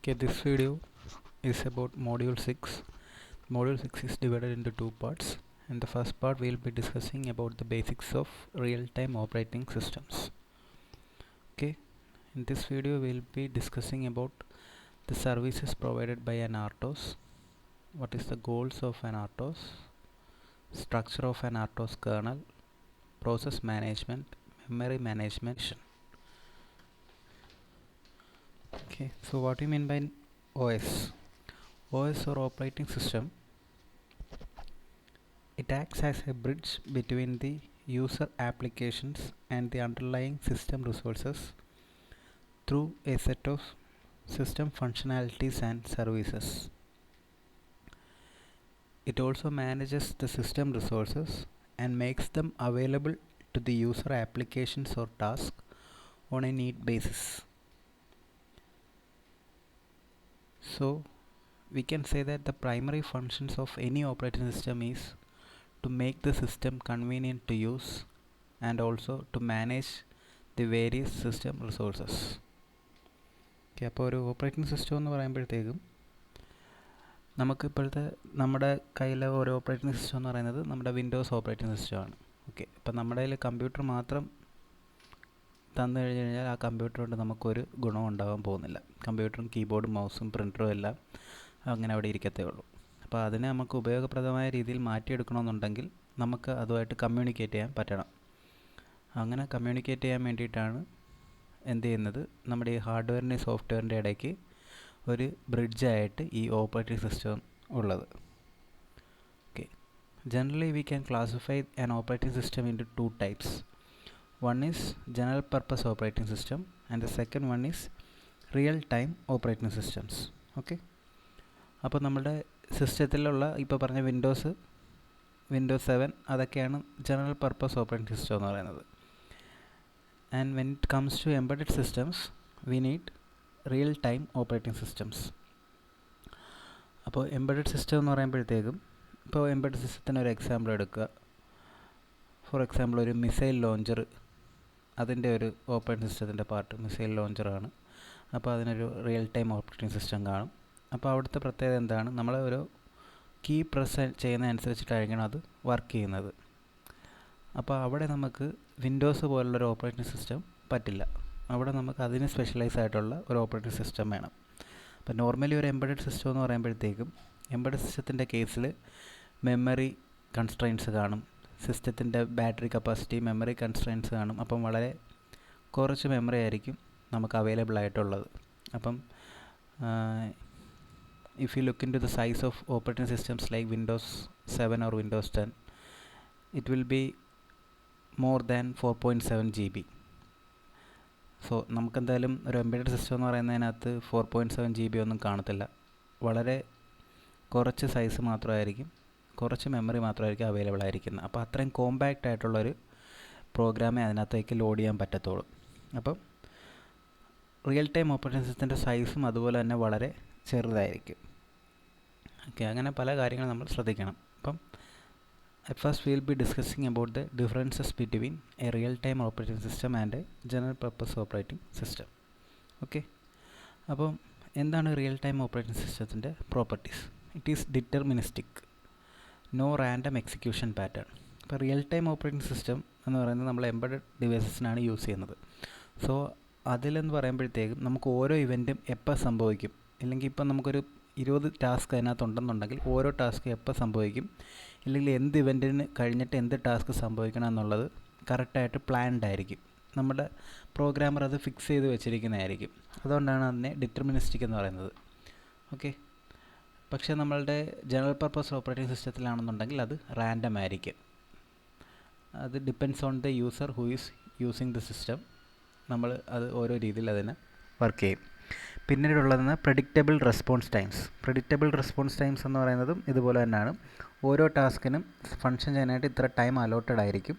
Okay, this video is about Module 6. Module 6 is divided into two parts. In the first part, we will be discussing about the basics of real-time operating systems. Okay, in this video, we will be discussing about the services provided by an RTOS, what is the goals of an RTOS, structure of an RTOS kernel, process management, memory management. Okay, so what do you mean by OS? OS or operating system, it acts as a bridge between the user applications and the underlying system resources through a set of system functionalities and services. It also manages the system resources and makes them available to the user applications or tasks on a need basis. So we can say that the primary functions of any operating system is to make the system convenient to use and also to manage the various system resources. Okay, അപ്പോൾ ഒരു operating system എന്ന് പറയുമ്പോഴത്തേക്കും നമുക്കിപ്പോഴത്തെ നമ്മുടെ കയ്യിലെ ഒരു operating system എന്ന് പറയുന്നത് നമ്മുടെ വിൻഡോസ് ഓപ്പറേറ്റിംഗ് സിസ്റ്റമാണ്. ഓക്കെ, അപ്പം നമ്മുടെ കയ്യിൽ കമ്പ്യൂട്ടർ മാത്രം തന്നു കഴിഞ്ഞ് കഴിഞ്ഞാൽ ആ കമ്പ്യൂട്ടർ കൊണ്ട് നമുക്കൊരു ഗുണവും ഉണ്ടാകാൻ പോകുന്നില്ല. കമ്പ്യൂട്ടറും കീബോർഡും മൗസും പ്രിൻ്ററും എല്ലാം അങ്ങനെ അവിടെ ഇരിക്കത്തേ ഉള്ളൂ. അപ്പോൾ അതിനെ നമുക്ക് ഉപയോഗപ്രദമായ രീതിയിൽ മാറ്റിയെടുക്കണമെന്നുണ്ടെങ്കിൽ നമുക്ക് അതുമായിട്ട് കമ്മ്യൂണിക്കേറ്റ് ചെയ്യാൻ പറ്റണം. അങ്ങനെ കമ്മ്യൂണിക്കേറ്റ് ചെയ്യാൻ വേണ്ടിയിട്ടാണ് എന്ത് ചെയ്യുന്നത്, നമ്മുടെ ഈ ഹാർഡ്വെയറിൻ്റെയും സോഫ്റ്റ്വെയറിൻ്റെ ഇടയ്ക്ക് ഒരു ബ്രിഡ്ജായിട്ട് ഈ ഓപ്പറേറ്റിംഗ് സിസ്റ്റം ഉള്ളത്. Okay, generally we can classify an operating system into two types. One is general purpose operating system and the second one is real time operating systems. Okay, അപ്പോൾ നമ്മുടെ സിസ്റ്റത്തിലുള്ള ഇപ്പോൾ പറഞ്ഞ വിൻഡോസ് 7 അതൊക്കെയാണ് general purpose operating system എന്ന് പറയുന്നത്. And when it comes to embedded systems we need real time operating systems. അപ്പോൾ embedded system എന്ന് പറയുമ്പോഴത്തേക്കും ഇപ്പോൾ എംബഡഡ് സിസ്റ്റത്തിന് ഒരു എക്സാമ്പിൾ എടുക്കുക. ഫോർ എക്സാമ്പിൾ ഒരു മിസൈൽ ലോഞ്ചർ, അതിൻ്റെ ഒരു ഓപ്പറേറ്റിംഗ് സിസ്റ്റത്തിൻ്റെ പാർട്ട് മിസൈൽ ലോഞ്ചറാണ്. അപ്പോൾ അതിനൊരു റിയൽ ടൈം ഓപ്പറേറ്റിംഗ് സിസ്റ്റം കാണും. അപ്പോൾ അവിടുത്തെ പ്രത്യേകത എന്താണ്, നമ്മൾ ഒരു കീ പ്രസ് ചെയ്യുന്നതനുസരിച്ചിട്ടായിരിക്കണം അത് വർക്ക് ചെയ്യുന്നത്. അപ്പോൾ അവിടെ നമുക്ക് വിൻഡോസ് പോലുള്ളൊരു ഓപ്പറേറ്റിംഗ് സിസ്റ്റം പറ്റില്ല. അവിടെ നമുക്ക് അതിന് സ്പെഷ്യലൈസ് ആയിട്ടുള്ള ഒരു ഓപ്പറേറ്റിംഗ് സിസ്റ്റം വേണം. അപ്പോൾ നോർമലി ഒരു എംബഡഡ് സിസ്റ്റം എന്ന് പറയുമ്പോഴത്തേക്കും എംബഡഡ് സിസ്റ്റത്തിൻ്റെ കേസിൽ മെമ്മറി കൺസ്ട്രെയിൻസ് കാണും, സിസ്റ്റത്തിൻ്റെ ബാറ്ററി കപ്പാസിറ്റി, മെമ്മറി കൺസ്ട്രെയിൻസ് കാണും. അപ്പം വളരെ കുറച്ച് മെമ്മറി ആയിരിക്കും നമുക്ക് അവൈലബിൾ ആയിട്ടുള്ളത്. അപ്പം if you look into the size of operating systems like Windows 7 or Windows 10, it will be more than 4.7 GB. So നമുക്കെന്തായാലും ഒരു എംബഡഡ് സിസ്റ്റം എന്ന് പറയുന്നതിനകത്ത് 4.7 GB ഒന്നും കാണത്തില്ല. വളരെ കുറച്ച് സൈസ് മാത്രമായിരിക്കും, കുറച്ച് മെമ്മറി മാത്രമായിരിക്കും അവൈലബിൾ ആയിരിക്കുന്നത്. അപ്പോൾ അത്രയും കോമ്പാക്റ്റ് ആയിട്ടുള്ളൊരു പ്രോഗ്രാമേ അതിനകത്തേക്ക് ലോഡ് ചെയ്യാൻ പറ്റത്തുള്ളൂ. അപ്പം റിയൽ ടൈം ഓപ്പറേറ്റിംഗ് സിസ്റ്റത്തിൻ്റെ സൈസും അതുപോലെ തന്നെ വളരെ ചെറുതായിരിക്കും. ഓക്കെ, അങ്ങനെ പല കാര്യങ്ങളും നമ്മൾ ശ്രദ്ധിക്കണം. അപ്പം at first will be discussing about the differences between a real time operating system and a general purpose operating system. Okay, അപ്പം എന്താണ് റിയൽ ടൈം ഓപ്പറേറ്റിംഗ് സിസ്റ്റത്തിൻ്റെ properties? It is deterministic, no random execution pattern. ഇപ്പോൾ real time operating system എന്ന് പറയുന്നത് നമ്മൾ embedded ഡിവൈസസിനാണ് use ചെയ്യുന്നത്. So അതിലെന്ന് പറയുമ്പോഴത്തേക്കും നമുക്ക് ഓരോ ഇവൻറ്റും എപ്പോൾ സംഭവിക്കും, ഇല്ലെങ്കിൽ ഇപ്പം നമുക്കൊരു 20 ടാസ്ക് അതിനകത്തുണ്ടെന്നുണ്ടെങ്കിൽ ഓരോ ടാസ്ക് എപ്പോൾ സംഭവിക്കും, ഇല്ലെങ്കിൽ എന്ത് ഇവൻറ്റിന് കഴിഞ്ഞിട്ട് എന്ത് ടാസ്ക് സംഭവിക്കണം എന്നുള്ളത് കറക്റ്റായിട്ട് പ്ലാൻഡ് ആയിരിക്കും. നമ്മുടെ പ്രോഗ്രാമർ അത് ഫിക്സ് ചെയ്ത് വെച്ചിരിക്കുന്നതായിരിക്കും. അതുകൊണ്ടാണ് അതിനെ ഡിറ്റർമിനിസ്റ്റിക് എന്ന് പറയുന്നത്. ഓക്കെ, പക്ഷേ നമ്മളുടെ ജനറൽ പർപ്പസ് ഓപ്പറേറ്റിംഗ് സിസ്റ്റത്തിലാണെന്നുണ്ടെങ്കിൽ അത് റാൻഡം ആയിരിക്കും. അത് depends on the user who is using the system. നമ്മൾ അത് ഓരോ രീതിയിൽ അതിനെ വർക്ക് ചെയ്യും. പിന്നീടുള്ളതെന്ന് predictable response times. Predictable response times എന്ന് പറയുന്നതും ഇതുപോലെ തന്നെയാണ്. ഓരോ ടാസ്കിനും ഫങ്ഷൻ ചെയ്യാനായിട്ട് ഇത്ര ടൈം അലോട്ടഡ് ആയിരിക്കും.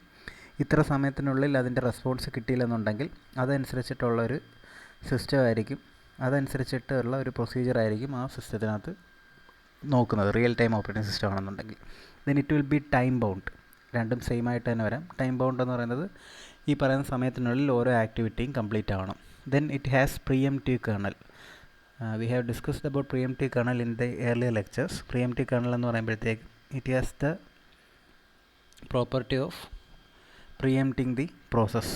ഇത്ര സമയത്തിനുള്ളിൽ അതിൻ്റെ റെസ്പോൺസ് കിട്ടിയില്ലെന്നുണ്ടെങ്കിൽ അതനുസരിച്ചിട്ടുള്ളൊരു സിസ്റ്റം ആയിരിക്കും, അതനുസരിച്ചിട്ടുള്ള ഒരു പ്രൊസീജിയർ ആയിരിക്കും ആ സിസ്റ്റത്തിനകത്ത് നോക്കുന്നത്, റിയൽ ടൈം ഓപ്പറേറ്റിംഗ് സിസ്റ്റം ആണെന്നുണ്ടെങ്കിൽ. Then it will be time bound. രണ്ടും സെയിം ആയിട്ട് തന്നെ വരാം. ടൈം ബൗണ്ട് എന്ന് പറയുന്നത് ഈ പറയുന്ന സമയത്തിനുള്ളിൽ ഓരോ ആക്ടിവിറ്റിയും കംപ്ലീറ്റ് ആവണം. Then it has pre-emptive kernel. We have discussed about preemptive kernel in the earlier lectures. Preemptive kernel എന്ന് പറയുമ്പോഴത്തേക്ക് it has the property of preempting the process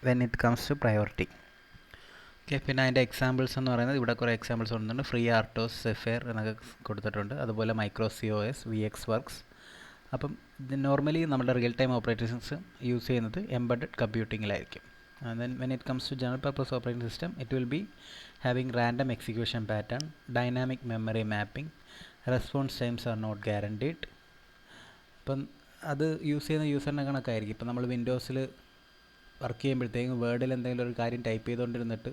when it comes to priority. Okay, പിന്നെ അതിൻ്റെ examples എന്ന് പറയുന്നത് ഇവിടെ കുറേ examples കൊടുത്തിട്ടുണ്ട്. Free ആർട്ടോസ്, സെഫെയർ എന്നൊക്കെ കൊടുത്തിട്ടുണ്ട്. അതുപോലെ മൈക്രോ COS, VX വർക്ക്സ്. അപ്പം ഇത് നോർമലി നമ്മുടെ real time operating system use ചെയ്യുന്നത് embedded കമ്പ്യൂട്ടിങ്ങിലായിരിക്കും. And then when it comes to general purpose operating system, it will be having random execution pattern, dynamic memory mapping, response times are not guaranteed. അപ്പം അത് use ചെയ്യുന്ന യൂസറിനെ കണക്കായിരിക്കും. ഇപ്പം നമ്മൾ വിൻഡോസിൽ work ചെയ്യുമ്പോഴത്തേക്കും വേർഡിൽ എന്തെങ്കിലും ഒരു കാര്യം ടൈപ്പ് ചെയ്തുകൊണ്ടിരുന്നിട്ട്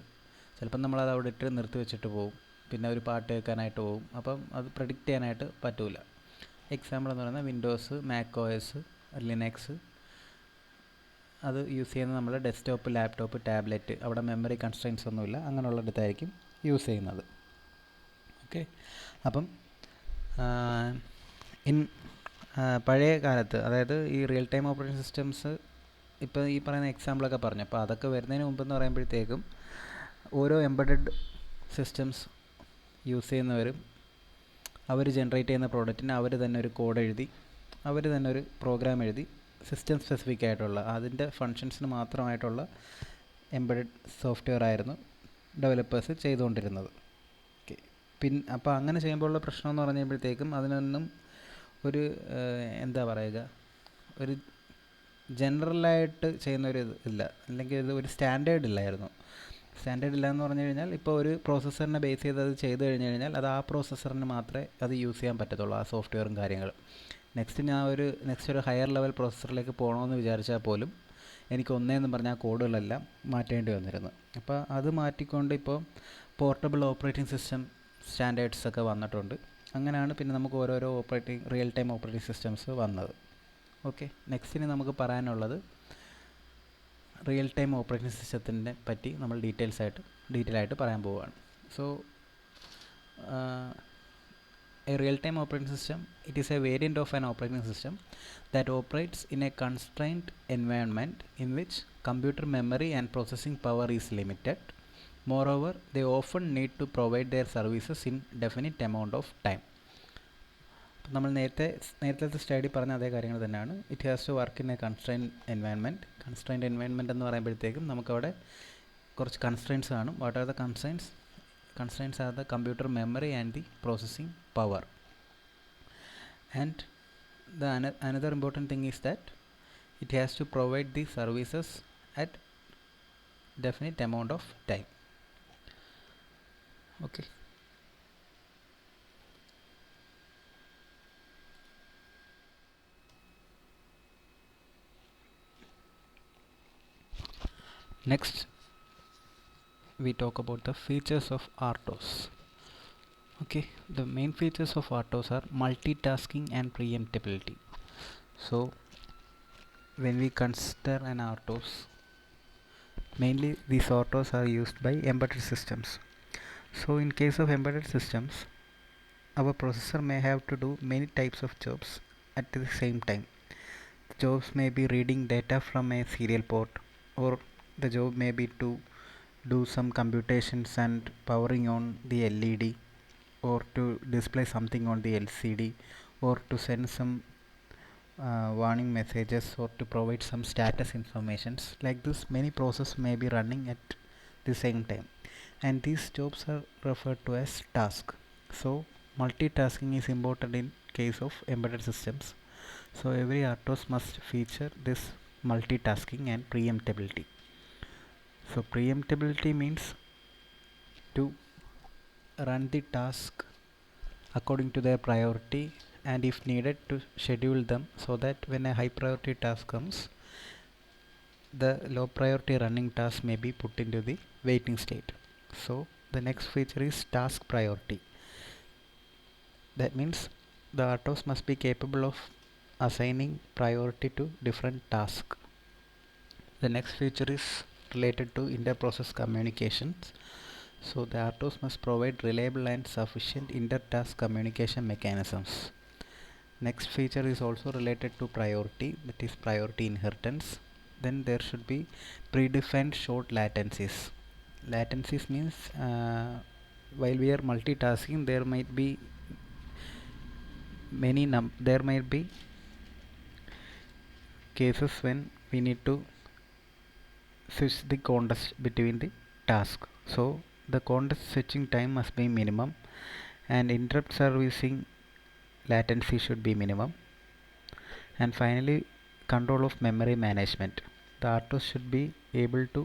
ചിലപ്പം നമ്മളത് അവിടെ ഇട്ട് നിർത്തി വെച്ചിട്ട് പോകും, പിന്നെ ഒരു പാട്ട് കേൾക്കാനായിട്ട് പോകും. അപ്പം അത് പ്രെഡിക്റ്റ് ചെയ്യാനായിട്ട് പറ്റില്ല. എക്സാമ്പിൾ എന്ന് പറയുന്നത് വിൻഡോസ്, മാക് OS, ലിനക്സ്. അത് യൂസ് ചെയ്യുന്നത് നമ്മൾ ഡെസ്ക്ടോപ്പ്, ലാപ്ടോപ്പ്, ടാബ്ലറ്റ്, അവിടെ മെമ്മറി കൺസ്ട്രെയിൻസ് ഒന്നുമില്ല, അങ്ങനെയുള്ളിടത്തായിരിക്കും യൂസ് ചെയ്യുന്നത്. ഓക്കെ, അപ്പം പഴയ കാലത്ത്, അതായത് ഈ റിയൽ ടൈം ഓപ്പറേറ്റിംഗ് സിസ്റ്റംസ് ഇപ്പോൾ ഈ പറയുന്ന എക്സാമ്പിളൊക്കെ പറഞ്ഞു. അപ്പോൾ അതൊക്കെ വരുന്നതിന് മുമ്പെന്ന് പറയുമ്പോഴത്തേക്കും ഓരോ എംബഡഡ് സിസ്റ്റംസ് യൂസ് ചെയ്യുന്നവരും അവർ ജനറേറ്റ് ചെയ്യുന്ന പ്രോഡക്റ്റിന് അവർ തന്നെ ഒരു കോഡ് എഴുതി, അവർ തന്നെ ഒരു പ്രോഗ്രാം എഴുതി, സിസ്റ്റം സ്പെസിഫിക് ആയിട്ടുള്ള അതിൻ്റെ ഫങ്ഷൻസിന് മാത്രമായിട്ടുള്ള എംബഡഡ് സോഫ്റ്റ്വെയർ ആയിരുന്നു ഡെവലപ്പേഴ്സ് ചെയ്തുകൊണ്ടിരുന്നത്. ഓക്കെ, അപ്പോൾ അങ്ങനെ ചെയ്യുമ്പോഴുള്ള പ്രശ്നം എന്ന് പറയുമ്പോഴത്തേക്കും അതിനൊന്നും ഒരു എന്താ പറയുക, ഒരു ജനറലായിട്ട് ചെയ്യുന്നൊരു ഇല്ല, അല്ലെങ്കിൽ ഇത് ഒരു സ്റ്റാൻഡേർഡ് ഇല്ലായിരുന്നു. സ്റ്റാൻഡേർഡ് ഇല്ല എന്ന് പറഞ്ഞു കഴിഞ്ഞാൽ ഇപ്പോൾ ഒരു പ്രോസസ്സറിനെ ബേസ് ചെയ്ത് അത് ചെയ്ത് കഴിഞ്ഞ് കഴിഞ്ഞാൽ അത് ആ പ്രോസസ്സറിന് മാത്രമേ അത് യൂസ് ചെയ്യാൻ പറ്റത്തുള്ളൂ, ആ സോഫ്റ്റ്വെയറും കാര്യങ്ങളും. നെക്സ്റ്റ് ഒരു ഹയർ ലെവൽ പ്രോസസ്സറിലേക്ക് പോകണമെന്ന് വിചാരിച്ചാൽ പോലും എനിക്ക് ഒന്നേന്ന് പറഞ്ഞാൽ കോഡുകളെല്ലാം മാറ്റേണ്ടി വന്നിരുന്നു. അപ്പോൾ അത് മാറ്റിക്കൊണ്ട് ഇപ്പോൾ പോർട്ടബിൾ ഓപ്പറേറ്റിംഗ് സിസ്റ്റം സ്റ്റാൻഡേർഡ്സ് ഒക്കെ വന്നിട്ടുണ്ട്. അങ്ങനെയാണ് പിന്നെ നമുക്ക് ഓരോരോ റിയൽ ടൈം ഓപ്പറേറ്റിംഗ് സിസ്റ്റംസ് വന്നത്. ഓക്കെ, നെക്സ്റ്റിന് നമുക്ക് പറയാനുള്ളത് റിയൽ ടൈം ഓപ്പറേറ്റിംഗ് സിസ്റ്റത്തിനെ പറ്റി നമ്മൾ ഡീറ്റെയിൽ ആയിട്ട് പറയാൻ പോവുകയാണ്. So a real-time operating system, it is a variant of an operating system that operates in a constrained environment in which computer memory and processing power is limited. Moreover, they often need to provide their services in definite amount of time. നമ്മൾ നേരത്തെ study പറഞ്ഞ അതേ കാര്യങ്ങൾ തന്നെയാണ്. It has to work in a constrained environment എന്ന് പറയുമ്പോഴത്തേക്കും നമുക്കവിടെ കുറച്ച് കൺസ്ട്രെയിൻസ് കാണും. What are the constraints are the computer memory and the processing power. And the another important thing is that it has to provide the services at definite amount of time. Okay, next we talk about the features of RTOS. Okay, the main features of RTOS are multitasking and preemptibility. So when we consider an RTOS, mainly these RTOS are used by embedded systems. So in case of embedded systems, our processor may have to do many types of jobs at the same time. The jobs may be reading data from a serial port, or the job may be to do some computations and powering on the LED, or to display something on the LCD, or to send some warning messages, or to provide some status informations. Like this, many processes may be running at the same time, and these jobs are referred to as tasks. So multitasking is important in case of embedded systems. So every RTOS must feature this multitasking and preemptibility. So preemptibility means to run the task according to their priority, and if needed to schedule them so that when a high priority task comes, the low priority running task may be put into the waiting state. So the next feature is task priority. That means the RTOS must be capable of assigning priority to different tasks. The next feature is related to inter-process communications. So the RTOS must provide reliable and sufficient inter-task communication mechanisms. Next feature is also related to priority, that is priority inheritance. Then there should be predefined short latencies. Latencies means while we are multitasking, there might be cases when we need to switch the context between the tasks. So the context switching time must be minimum, and interrupt servicing latency should be minimum. And finally, control of memory management. The RTOS should be able to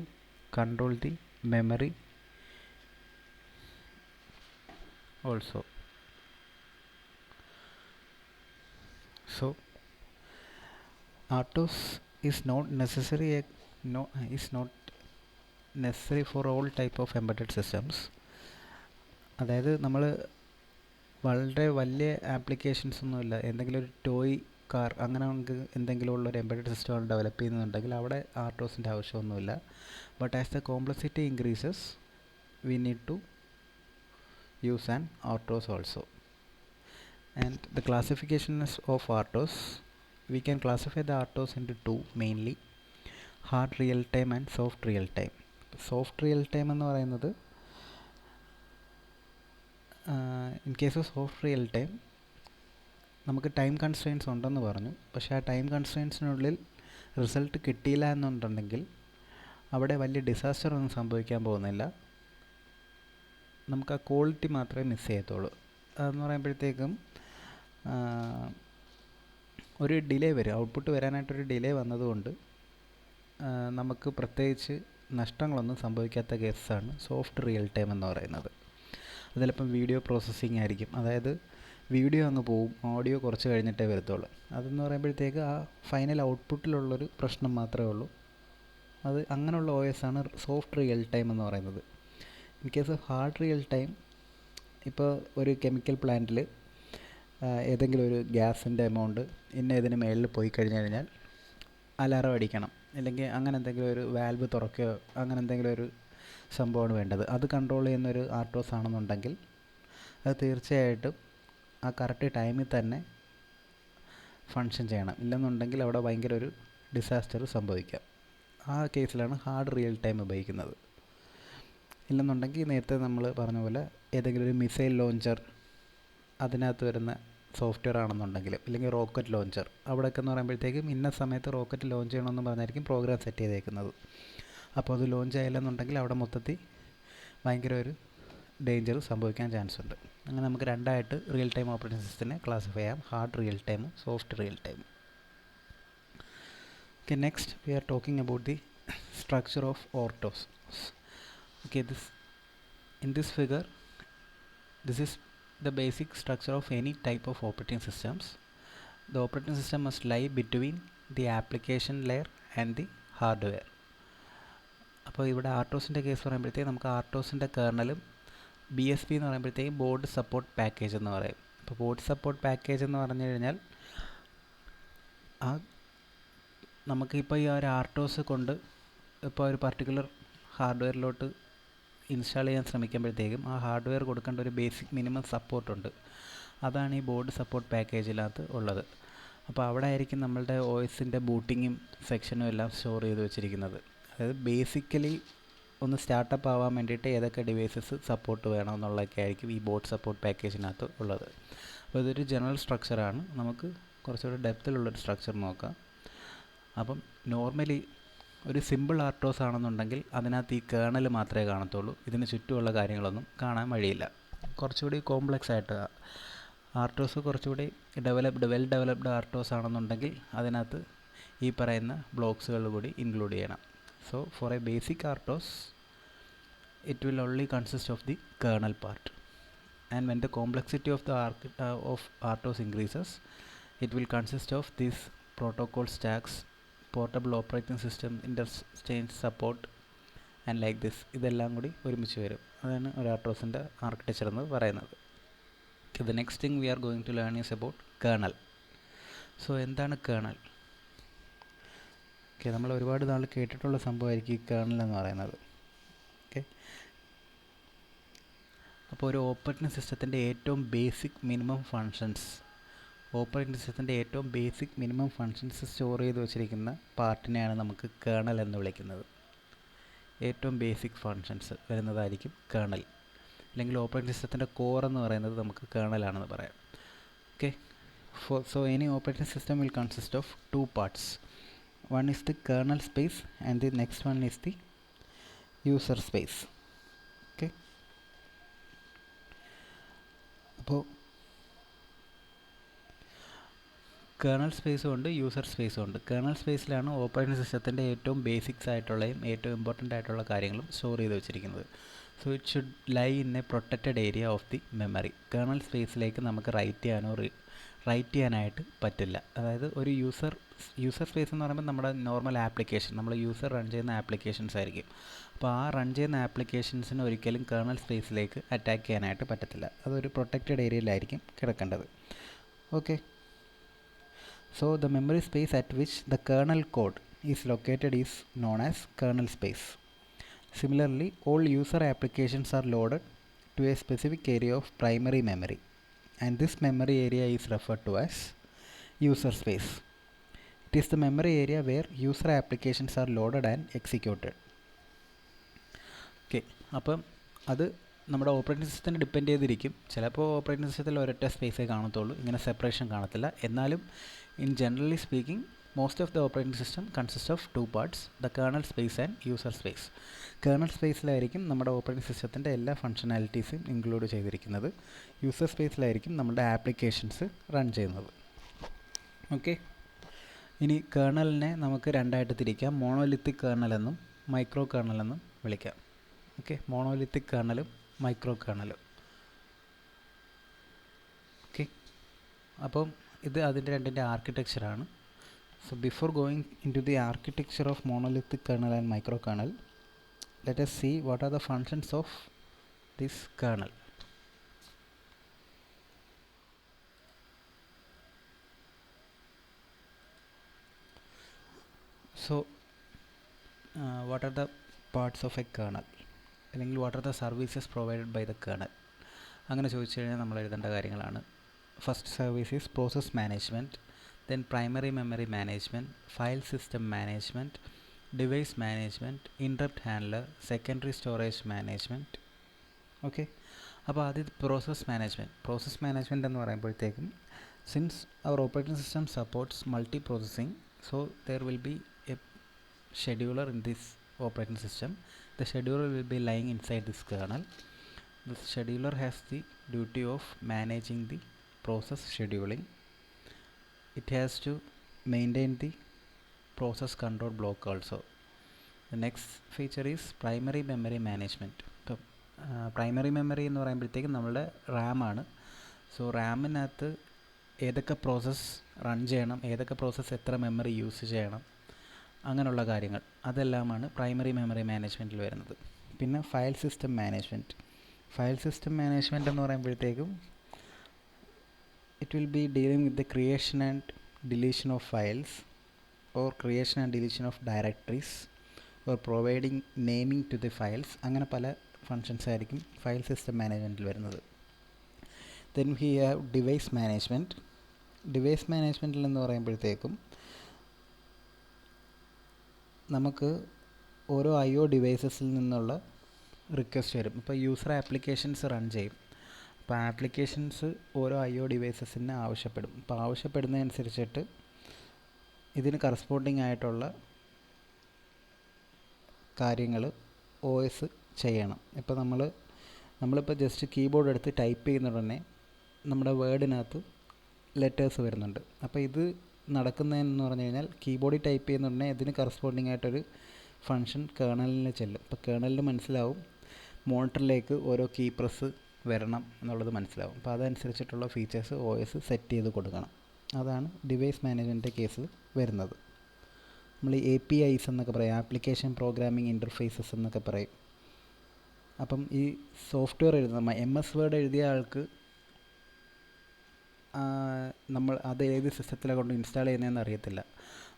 control the memory also. So RTOS is not necessary for all type of embedded systems. അതായത് നമ്മൾ വളരെ വലിയ applications ഒന്നുമില്ല, എന്തെങ്കിലും ഒരു toy car അങ്ങനെ നമുക്ക് എന്തെങ്കിലും ഉള്ളൊരു എംബഡഡ് സിസ്റ്റമാണ് ഡെവലപ്പ് ചെയ്യുന്നുണ്ടെങ്കിൽ അവിടെ ആർട്ടോസിൻ്റെ ആവശ്യമൊന്നുമില്ല. But as the complexity increases we need to use an RTOS also. And the classifications of RTOS, we can classify the RTOS into two mainly: hard real time and soft real time. Soft real time എന്ന് പറയുന്നത്, in case of soft real time നമുക്ക് time constraints ഉണ്ടെന്ന് പറഞ്ഞു. പക്ഷേ ആ time കൺസ്ട്രെയിൻസിനുള്ളിൽ result കിട്ടിയില്ല എന്നുണ്ടെങ്കിൽ അവിടെ വലിയ ഡിസാസ്റ്റർ ഒന്നും സംഭവിക്കാൻ പോകുന്നില്ല. നമുക്ക് ആ ക്വാളിറ്റി മാത്രമേ മിസ് ചെയ്യത്തുള്ളൂ. അതെന്ന് പറയുമ്പോഴത്തേക്കും ഒരു ഡിലേ വരും, ഔട്ട്പുട്ട് വരാനായിട്ടൊരു ഡിലേ വന്നതുകൊണ്ട് നമുക്ക് പ്രത്യേകിച്ച് നഷ്ടങ്ങളൊന്നും സംഭവിക്കാത്ത കേസാണ് സോഫ്റ്റ് റിയൽ ടൈം എന്ന് പറയുന്നത്. അത് ചിലപ്പം വീഡിയോ പ്രോസസ്സിങ് ആയിരിക്കും, അതായത് വീഡിയോ അങ്ങ് പോവും, ഓഡിയോ കുറച്ച് കഴിഞ്ഞിട്ടേ വരത്തുള്ളൂ. അതെന്ന് പറയുമ്പോഴത്തേക്ക് ആ ഫൈനൽ ഔട്ട്പുട്ടിലുള്ളൊരു പ്രശ്നം മാത്രമേ ഉള്ളൂ. അത് അങ്ങനെയുള്ള OS ആണ് സോഫ്റ്റ് റിയൽ ടൈം എന്ന് പറയുന്നത്. In case of hard real time, ഇപ്പോൾ ഒരു കെമിക്കൽ പ്ലാന്റിൽ ഏതെങ്കിലും ഒരു ഗ്യാസിൻ്റെ എമൗണ്ട് ഇതിന് മേളിൽ പോയി കഴിഞ്ഞാൽ അലാറം അടിക്കണം, അല്ലെങ്കിൽ അങ്ങനെ എന്തെങ്കിലും ഒരു വാൽവ് തുറക്കുകയോ അങ്ങനെ എന്തെങ്കിലും ഒരു സംഭവമാണ് വേണ്ടത്. അത് കൺട്രോൾ ചെയ്യുന്നൊരു ആർട്ടോസ് ആണെന്നുണ്ടെങ്കിൽ അത് തീർച്ചയായിട്ടും ആ കറക്റ്റ് ടൈമിൽ തന്നെ ഫങ്ഷൻ ചെയ്യണം. ഇല്ലെന്നുണ്ടെങ്കിൽ അവിടെ ഭയങ്കര ഒരു ഡിസാസ്റ്റർ സംഭവിക്കാം. ആ കേസിലാണ് ഹാർഡ് റിയൽ ടൈം ഉപയോഗിക്കുന്നത്. ഇല്ലെന്നുണ്ടെങ്കിൽ നേരത്തെ നമ്മൾ പറഞ്ഞ പോലെ ഏതെങ്കിലും ഒരു മിസൈൽ ലോഞ്ചർ അതിനകത്ത് വരുന്ന സോഫ്റ്റ്വെയർ ആണെന്നുണ്ടെങ്കിലും, ഇല്ലെങ്കിൽ റോക്കറ്റ് ലോഞ്ചർ, അവിടെയൊക്കെ എന്ന് പറയുമ്പോഴത്തേക്കും ഇന്ന സമയത്ത് റോക്കറ്റ് ലോഞ്ച് ചെയ്യണമെന്ന് പറഞ്ഞായിരിക്കും പ്രോഗ്രാം സെറ്റ് ചെയ്തേക്കുന്നത്. അപ്പോൾ അത് ലോഞ്ച് ആയില്ലെന്നുണ്ടെങ്കിൽ അവിടെ മൊത്തത്തിൽ ഭയങ്കര ഒരു ഡേഞ്ചർ സംഭവിക്കാൻ ചാൻസ് ഉണ്ട്. അങ്ങനെ നമുക്ക് രണ്ടായിട്ട് റിയൽ ടൈം ഓപ്പറേറ്റിംഗ് സിസ്റ്റത്തിനെ ക്ലാസിഫൈ ചെയ്യാം: ഹാർഡ് റിയൽ ടൈമും സോഫ്റ്റ് റിയൽ ടൈമും. Okay, next we are talking about the structure of RTOS. Okay, in this figure, this is the basic structure of any type of operating systems. The operating system must lie between the application layer and the hardware. അപ്പോൾ ഇവിടെ ആർട്ടോസിൻ്റെ case പറയുമ്പോഴത്തേക്ക് നമുക്ക് ആർട്ടോസിൻ്റെ കേർണലും BSP എന്ന് പറയുമ്പോഴത്തേക്കും board support package എന്ന് പറയും. അപ്പോൾ board support package എന്ന് പറഞ്ഞു കഴിഞ്ഞാൽ നമുക്കിപ്പോൾ ഈ ഒരു ആർട്ടോസ് കൊണ്ട് ഇപ്പോൾ ഒരു പർട്ടിക്കുലർ ഹാർഡ്വെയറിലോട്ട് ഇൻസ്റ്റാൾ ചെയ്യാൻ ശ്രമിക്കുമ്പോഴത്തേക്കും ആ ഹാർഡ്വെയർ കൊടുക്കേണ്ട ഒരു ബേസിക് മിനിമം സപ്പോർട്ടുണ്ട്. അതാണ് ഈ ബോർഡ് സപ്പോർട്ട് പാക്കേജിനകത്ത് ഉള്ളത്. അപ്പോൾ അവിടെ ആയിരിക്കും നമ്മളുടെ OSൻ്റെ ബൂട്ടിങ്ങും സെക്ഷനും എല്ലാം സ്റ്റോർ ചെയ്ത് വെച്ചിരിക്കുന്നത്. അതായത് ബേസിക്കലി ഒന്ന് സ്റ്റാർട്ടപ്പ് ആവാൻ വേണ്ടിയിട്ട് ഏതൊക്കെ ഡിവൈസസ് സപ്പോർട്ട് വേണമെന്നുള്ളതൊക്കെ ആയിരിക്കും ഈ ബോർഡ് സപ്പോർട്ട് പാക്കേജിനകത്ത് ഉള്ളത്. അപ്പോൾ ഇതൊരു ജനറൽ സ്ട്രക്ചറാണ്. നമുക്ക് കുറച്ചുകൂടി ഡെപ്തിലുള്ളൊരു സ്ട്രക്ചർ നോക്കാം. അപ്പം നോർമലി ഒരു സിമ്പിൾ ആർട്ടോസ് ആണെന്നുണ്ടെങ്കിൽ അതിനകത്ത് ഈ കേർണൽ മാത്രമേ കാണത്തുള്ളൂ, ഇതിന് ചുറ്റുമുള്ള കാര്യങ്ങളൊന്നും കാണാൻ വഴിയില്ല. കുറച്ചുകൂടി കോംപ്ലക്സ് ആയിട്ട് ആർട്ടോസ് കുറച്ചുകൂടി വെൽ ഡെവലപ്ഡ് ആർട്ടോസ് ആണെന്നുണ്ടെങ്കിൽ അതിനകത്ത് ഈ പറയുന്ന ബ്ലോക്സുകൾ കൂടി ഇൻക്ലൂഡ് ചെയ്യണം. So for a basic RTOS it will only consist of the kernel part, and when the complexity of the of RTOS increases, it will consist of these protocol stacks, portable operating system interchange support, and like this. ഇതെല്ലാം കൂടി ഒരുമിച്ച് വരും. അതാണ് ഒരു ആർട്ടോസിൻ്റെ architecture എന്ന് പറയുന്നത്. The next thing we are going to learn is about kernel. So എന്താണ് kernel? Okay, നമ്മൾ ഒരുപാട് നാൾ കേട്ടിട്ടുള്ള സംഭവമായിരിക്കും ഈ കേർണൽ എന്ന് പറയുന്നത്. ഓക്കെ, അപ്പോൾ ഒരു ഓപ്പറേറ്റിംഗ് സിസ്റ്റത്തിൻ്റെ ഏറ്റവും ബേസിക് മിനിമം ഫങ്ഷൻസ് സ്റ്റോർ ചെയ്ത് വെച്ചിരിക്കുന്ന പാർട്ടിനെയാണ് നമുക്ക് കേർണൽ എന്ന് വിളിക്കുന്നത്. ഏറ്റവും ബേസിക് ഫങ്ഷൻസ് വരുന്നതായിരിക്കും കേർണൽ. അല്ലെങ്കിൽ ഓപ്പറേറ്റിംഗ് സിസ്റ്റത്തിൻ്റെ കോർ എന്ന് പറയുന്നത് നമുക്ക് കേർണലാണെന്ന് പറയാം. Okay, so any operating system will consist of two parts. One is the kernel space and the next one is the user space. Okay, അപ്പോൾ കേർണൽ സ്പേസും ഉണ്ട്, യൂസർ സ്പേസും ഉണ്ട്. കേർണൽ സ്പേസിലാണ് ഓപ്പറേറ്റിംഗ് സിസ്റ്റത്തിൻ്റെ ഏറ്റവും ബേസിക്സ് ആയിട്ടുള്ളതും ഏറ്റവും ഇമ്പോർട്ടൻ്റ് ആയിട്ടുള്ള കാര്യങ്ങളും സ്റ്റോർ ചെയ്ത് വെച്ചിരിക്കുന്നത്. So it should lie in a protected area of the memory. Kernel സ്പേസിലേക്ക് നമുക്ക് റൈറ്റ് ചെയ്യാനായിട്ട് പറ്റില്ല. അതായത് ഒരു യൂസർ സ്പേസ് എന്ന് പറയുമ്പോൾ നമ്മുടെ നോർമൽ ആപ്ലിക്കേഷൻ, നമ്മൾ യൂസർ റൺ ചെയ്യുന്ന ആപ്ലിക്കേഷൻസ് ആയിരിക്കും. അപ്പോൾ ആ റൺ ചെയ്യുന്ന ആപ്ലിക്കേഷൻസിന് ഒരിക്കലും കേർണൽ സ്പേസിലേക്ക് അറ്റാക്ക് ചെയ്യാനായിട്ട് പറ്റത്തില്ല. അതൊരു പ്രൊട്ടക്റ്റഡ് ഏരിയയിലായിരിക്കും കിടക്കേണ്ടത്. Okay, so the memory space at which the kernel code is located is known as kernel space. Similarly, all user applications are loaded to a specific area of primary memory, and this memory area is referred to as user space. It is the memory area where user applications are loaded and executed. Okay, അപ്പം അത് നമ്മുടെ operating സിസ്റ്റത്തിനെ depend ചെയ്തിരിക്കും. ചിലപ്പോൾ operating സിസ്റ്റത്തിൽ ഒരൊറ്റ സ്പേസേ കാണത്തുള്ളൂ, ഇങ്ങനെ separation കാണത്തില്ല. എന്നാലും in generally speaking, most of the operating system consists of two parts, the kernel space and user space. Kernel സ്പേസിലായിരിക്കും നമ്മുടെ ഓപ്പറേറ്റിംഗ് സിസ്റ്റത്തിൻ്റെ എല്ലാ ഫങ്ഷനാലിറ്റീസും ഇൻക്ലൂഡ് ചെയ്തിരിക്കുന്നത്. യൂസർ സ്പേസിലായിരിക്കും നമ്മുടെ ആപ്ലിക്കേഷൻസ് റൺ ചെയ്യുന്നത്. ഓക്കെ, ഇനി കേർണലിനെ നമുക്ക് രണ്ടായിട്ട് തിരിക്കാം. മോണോലിത്തിക് കേർണൽ എന്നും മൈക്രോ കേർണൽ എന്നും വിളിക്കാം. ഓക്കെ, മോണോലിത്തിക് കേർണലും മൈക്രോ കേർണലും. ഓക്കെ, അപ്പം ഇത് അതിൻ്റെ രണ്ടിൻ്റെ ആർക്കിടെക്ചറാണ്. So before going in to the architecture of monolithic kernel and micro kernel, let us see what are the functions of this kernel. So what are the parts of a kernel, അല്ലെങ്കിൽ what are the services provided by the kernel? അങ്ങനെ ചോദിച്ചു കഴിഞ്ഞാൽ നമ്മൾ എഴുതേണ്ട കാര്യങ്ങളാണ്. First service is process management, then primary memory management, file system management, device management, interrupt handler, secondary storage management. ഓക്കെ, അപ്പോൾ ആദ്യം പ്രോസസ് മാനേജ്മെൻറ്റ് എന്ന് പറയുമ്പോഴത്തേക്കും, since our operating system supports multi processing, so there will be a scheduler in this operating system. The scheduler will be lying inside this kernel. The scheduler has the duty of managing the process scheduling. It has to maintain the process control block also. The next feature is primary memory management. So primary memory എന്ന് പറയുമ്പോഴത്തേക്കും നമ്മളുടെ റാം ആണ്. So റാമിനകത്ത് ഏതൊക്കെ process run ചെയ്യണം, ഏതൊക്കെ process എത്ര memory use ചെയ്യണം, അങ്ങനെയുള്ള കാര്യങ്ങൾ അതെല്ലാമാണ് പ്രൈമറി മെമ്മറി മാനേജ്മെൻറ്റിൽ വരുന്നത്. പിന്നെ ഫയൽ സിസ്റ്റം മാനേജ്മെൻറ്റ് എന്ന് പറയുമ്പോഴത്തേക്കും it will be dealing with the creation and deletion of files, or creation and deletion of directories, or providing naming to the files. അങ്ങനെ പല ഫങ്ഷൻസ് ആയിരിക്കും ഫയൽ സിസ്റ്റം മാനേജ്മെൻറ്റിൽ വരുന്നത്. then we have device മാനേജ്മെൻറ്റിൽ എന്ന് പറയുമ്പോഴത്തേക്കും നമുക്ക് ഓരോ IO ഡിവൈസസിൽ നിന്നുള്ള request വരും. ഇപ്പോൾ യൂസർ ആപ്ലിക്കേഷൻസ് റൺ ചെയ്യും. അപ്പോൾ ആപ്ലിക്കേഷൻസ് ഓരോ IO ഡിവൈസസിന് ആവശ്യപ്പെടും. അപ്പോൾ ആവശ്യപ്പെടുന്നതനുസരിച്ചിട്ട് ഇതിന് കറസ്പോണ്ടിങ് ആയിട്ടുള്ള കാര്യങ്ങൾ OS ചെയ്യണം. ഇപ്പോൾ നമ്മളിപ്പോൾ ജസ്റ്റ് കീബോർഡ് എടുത്ത് ടൈപ്പ് ചെയ്യുന്ന ഉടനെ നമ്മുടെ വേർഡിനകത്ത് ലെറ്റേഴ്സ് വരുന്നുണ്ട്. അപ്പോൾ ഇത് നടക്കുന്നതെന്ന് പറഞ്ഞു കഴിഞ്ഞാൽ കീബോർഡിൽ ടൈപ്പ് ചെയ്യുന്ന ഉടനെ ഇതിന് കറസ്പോണ്ടിങ് ആയിട്ടൊരു ഫങ്ഷൻ കേർണലിന് ചെല്ലും. അപ്പോൾ കേർണലിന് മനസ്സിലാവും മോണിറ്ററിലേക്ക് ഓരോ കീ പ്രസ് വരണം എന്നുള്ളത് മനസ്സിലാവും. അപ്പോൾ അതനുസരിച്ചിട്ടുള്ള ഫീച്ചേഴ്സ് OS സെറ്റ് ചെയ്ത് കൊടുക്കണം. അതാണ് ഡിവൈസ് മാനേജ്മെൻറ്റിൻ്റെ കേസിൽ വരുന്നത്. നമ്മൾ APIs എന്നൊക്കെ പറയും, ആപ്ലിക്കേഷൻ പ്രോഗ്രാമിംഗ് ഇൻ്റർഫേസസ് എന്നൊക്കെ പറയും. അപ്പം ഈ സോഫ്റ്റ്വെയർ എഴുതുന്ന MS വേർഡ് എഴുതിയ ആൾക്ക് നമ്മൾ അത് ഏത് സിസ്റ്റത്തിലാണ് കൊണ്ട് ഇൻസ്റ്റാൾ ചെയ്യുന്നതെന്ന് അറിയത്തില്ല.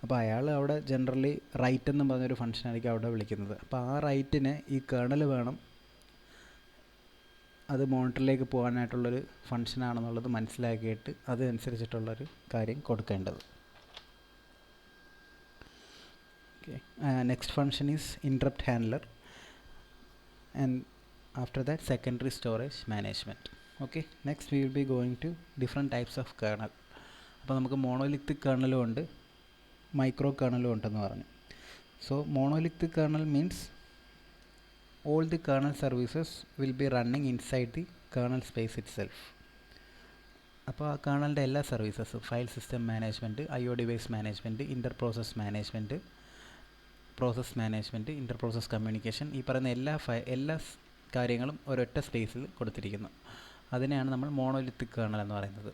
അപ്പോൾ അയാൾ അവിടെ ജനറലി റൈറ്റ് എന്ന് പറഞ്ഞൊരു ഫംഗ്ഷനായിരിക്കും അവിടെ വിളിക്കുന്നത്. അപ്പോൾ ആ റൈറ്റിന് ഈ കേർണൽ വേണം അത് മോണിറ്ററിലേക്ക് പോകാനായിട്ടുള്ളൊരു ഫംഗ്ഷനാണെന്നുള്ളത് മനസ്സിലാക്കിയിട്ട് അതനുസരിച്ചിട്ടുള്ളൊരു കാര്യം കൊടുക്കേണ്ടത്. Okay, next function is interrupt handler. And After that, secondary storage management. Okay, next we will be going to different types of kernel. അപ്പോൾ നമുക്ക് മോണോലിത്തിക് കേർണലും ഉണ്ട്, മൈക്രോ കേർണലും ഉണ്ടെന്ന് പറഞ്ഞു. So monolithic kernel means all the kernel services will be running inside the kernel space itself. അപ്പോൾ ആ കേർണലിൻ്റെ എല്ലാ സർവീസസും, file system management, IO device management, inter process management, process management, inter process communication, ഈ പറയുന്ന എല്ലാ കാര്യങ്ങളും ഒരൊറ്റ സ്പേസിൽ കൊടുത്തിരിക്കുന്നു. അതിനെയാണ് നമ്മൾ മോണോലിത്തിക് കേർണൽ എന്ന് പറയുന്നത്.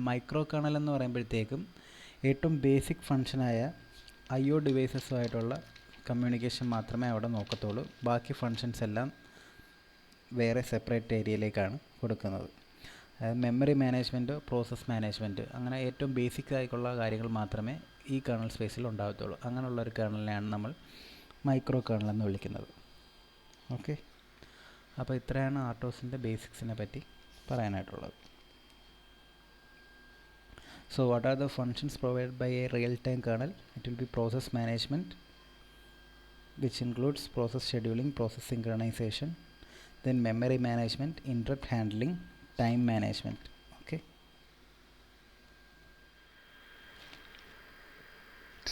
മൈക്രോ കേർണൽ എന്ന് പറയുമ്പോഴത്തേക്കും ഏറ്റവും ബേസിക് ഫങ്ഷനായ IO ഡിവൈസസുമായിട്ടുള്ള കമ്മ്യൂണിക്കേഷൻ മാത്രമേ അവിടെ നോക്കത്തുള്ളൂ. ബാക്കി ഫങ്ഷൻസ് എല്ലാം വേറെ സെപ്പറേറ്റ് ഏരിയയിലേക്കാണ് കൊടുക്കുന്നത്. അതായത് മെമ്മറി മാനേജ്മെൻറ്റ്, പ്രോസസ് മാനേജ്മെൻറ്റ്, അങ്ങനെ ഏറ്റവും ബേസിക് ആയിട്ടുള്ള കാര്യങ്ങൾ മാത്രമേ ഈ കേർണൽ സ്പേസിൽ ഉണ്ടാകത്തുള്ളൂ. അങ്ങനെയുള്ള ഒരു കേർണലിനെയാണ് നമ്മൾ മൈക്രോ കേർണൽ എന്ന് വിളിക്കുന്നത്. ഓക്കെ, അപ്പോൾ ഇത്രയാണ് ആർട്ടോസിൻ്റെ ബേസിക്സിനെ പറ്റി പറയാനായിട്ടുള്ളത്. So what are the functions provided by a real-time kernel? It will be process management, which includes process scheduling, process synchronization, then memory management, interrupt handling, time management. Okay,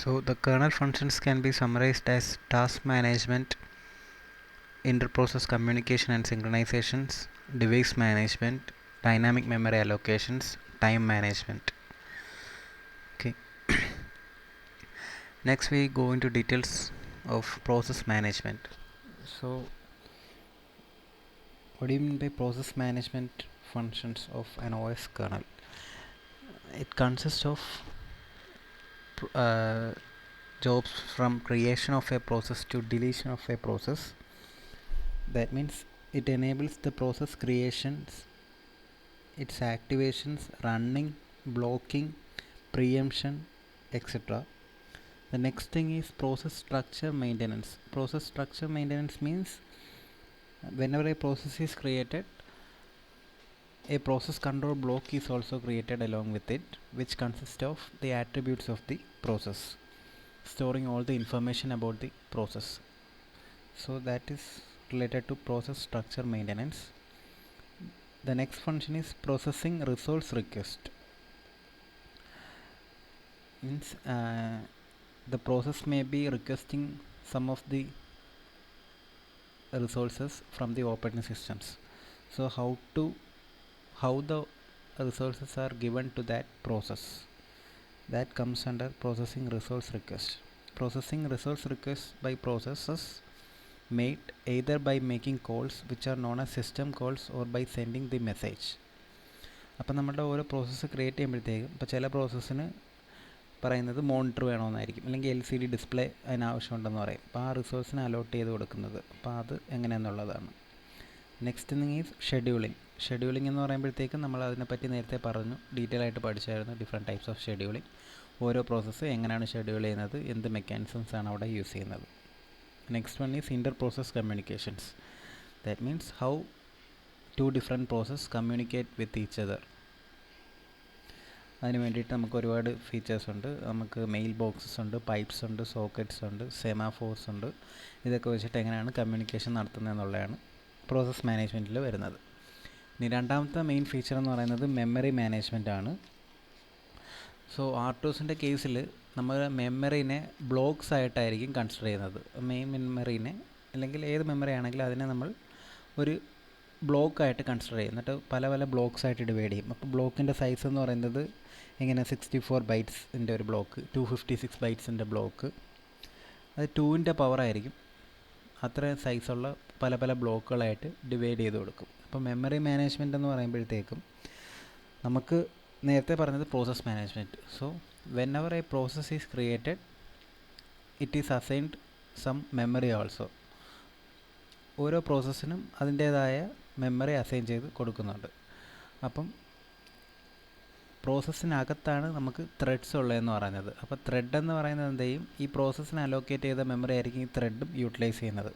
so the kernel functions can be summarized as task management, inter-process communication and synchronizations, device management, dynamic memory allocations, time management. Okay, next we go into details of process management. So what do you mean by process management functions of an OS kernel? It consists of jobs from creation of a process to deletion of a process. That means it enables the process creations, its activations, running, blocking, preemption, etc. The next thing is process structure maintenance. Process structure maintenance means whenever a process is created, a process control block is also created along with it, which consists of the attributes of the process, storing all the information about the process. So that is related to process structure maintenance. The next function is processing resource request. Means the process may be requesting some of the resources from the operating systems. So how the resources are given to that process, that comes under processing resource request. Processing resource requests by processes made either by making calls which are known as system calls or by sending the message. അപ്പോൾ നമ്മുടെ ഓരോ process create ചെയ്യുമ്പോഴത്തേക്കും ഇപ്പോൾ ചില പ്രോസസ്സിന് പറയുന്നത് monitor വേണമെന്നായിരിക്കും, അല്ലെങ്കിൽ LCD display അതിനാവശ്യമുണ്ടെന്ന് പറയും. അപ്പോൾ ആ റിസോഴ്സിന് അലോട്ട് ചെയ്ത് കൊടുക്കുന്നത്. അപ്പോൾ അത് എങ്ങനെയെന്നുള്ളതാണ്. Next thing is scheduling. Scheduling എന്ന് പറയുമ്പോഴത്തേക്കും നമ്മൾ അതിനെപ്പറ്റി നേരത്തെ പറഞ്ഞു, ഡീറ്റെയിൽ ആയിട്ട് പഠിച്ചായിരുന്നു. ഡിഫറെൻറ്റ് ടൈപ്സ് ഓഫ് ഷെഡ്യൂളിംഗ്, ഓരോ പ്രോസസ്സ് എങ്ങനെയാണ് ഷെഡ്യൂൾ ചെയ്യുന്നത്, എന്ത് മെക്കാനിസംസ് ആണ് അവിടെ യൂസ് ചെയ്യുന്നത്. Next one is inter process communications. That means how two different process communicate with each other. അതിന് വേണ്ടിയിട്ട് നമുക്ക് ഒരുപാട് ഫീച്ചേഴ്സ് ഉണ്ട്. നമുക്ക് മെയിൽ ബോക്സസ് ഉണ്ട്, പൈപ്സ് ഉണ്ട്, സോക്കറ്റ്സ് ഉണ്ട്, സെമാഫോർസ് ഉണ്ട്. ഇതൊക്കെ വെച്ചിട്ട് എങ്ങനെയാണ് കമ്മ്യൂണിക്കേഷൻ നടത്തുന്നതെന്നുള്ളതാണ് പ്രോസസ് മാനേജ്മെൻറ്റിൽ വരുന്നത്. ഇനി രണ്ടാമത്തെ മെയിൻ ഫീച്ചർ എന്ന് പറയുന്നത് മെമ്മറി മാനേജ്മെൻ്റ് ആണ്. സോ ആർട്ടോസിൻ്റെ കേസിൽ നമ്മൾ മെമ്മറീനെ ബ്ലോക്സ് ആയിട്ടായിരിക്കും കൺസിഡർ ചെയ്യുന്നത്. മെയിൻ മെമ്മറീനെ അല്ലെങ്കിൽ ഏത് മെമ്മറി ആണെങ്കിലും അതിനെ നമ്മൾ ഒരു ബ്ലോക്കായിട്ട് കൺസിഡർ ചെയ്യും, എന്നിട്ട് പല പല ബ്ലോക്സ് ആയിട്ട് ഡിവൈഡ് ചെയ്യും. അപ്പോൾ ബ്ലോക്കിൻ്റെ സൈസ് എന്ന് പറയുന്നത് ഇങ്ങനെ 64 ബൈറ്റ്സിൻ്റെ ഒരു ബ്ലോക്ക്, 256 ബൈറ്റ്സിൻ്റെ ബ്ലോക്ക്, അത് 2ൻ്റെ പവറായിരിക്കും. അത്രയും സൈസുള്ള പല പല ബ്ലോക്കുകളായിട്ട് ഡിവൈഡ് ചെയ്ത് കൊടുക്കും. അപ്പോൾ മെമ്മറി മാനേജ്മെൻറ്റ് എന്ന് പറയുമ്പോഴത്തേക്കും നമുക്ക് നേരത്തെ പറഞ്ഞത് process management. So whenever a process is created, it is assigned some memory also. ഓരോ പ്രോസസ്സിനും അതിൻ്റേതായ മെമ്മറി അസൈൻ ചെയ്ത് കൊടുക്കുന്നുണ്ട്. അപ്പം പ്രോസസ്സിനകത്താണ് നമുക്ക് ത്രെഡ്സ് ഉള്ളതെന്ന് പറയുന്നത്. അപ്പോൾ ത്രെഡ് എന്ന് പറയുന്നത് എന്ത് ചെയ്യും, ഈ പ്രോസസ്സിന് അലോക്കേറ്റ് ചെയ്ത മെമ്മറി ആയിരിക്കും ഈ ത്രെഡും യൂട്ടിലൈസ് ചെയ്യുന്നത്.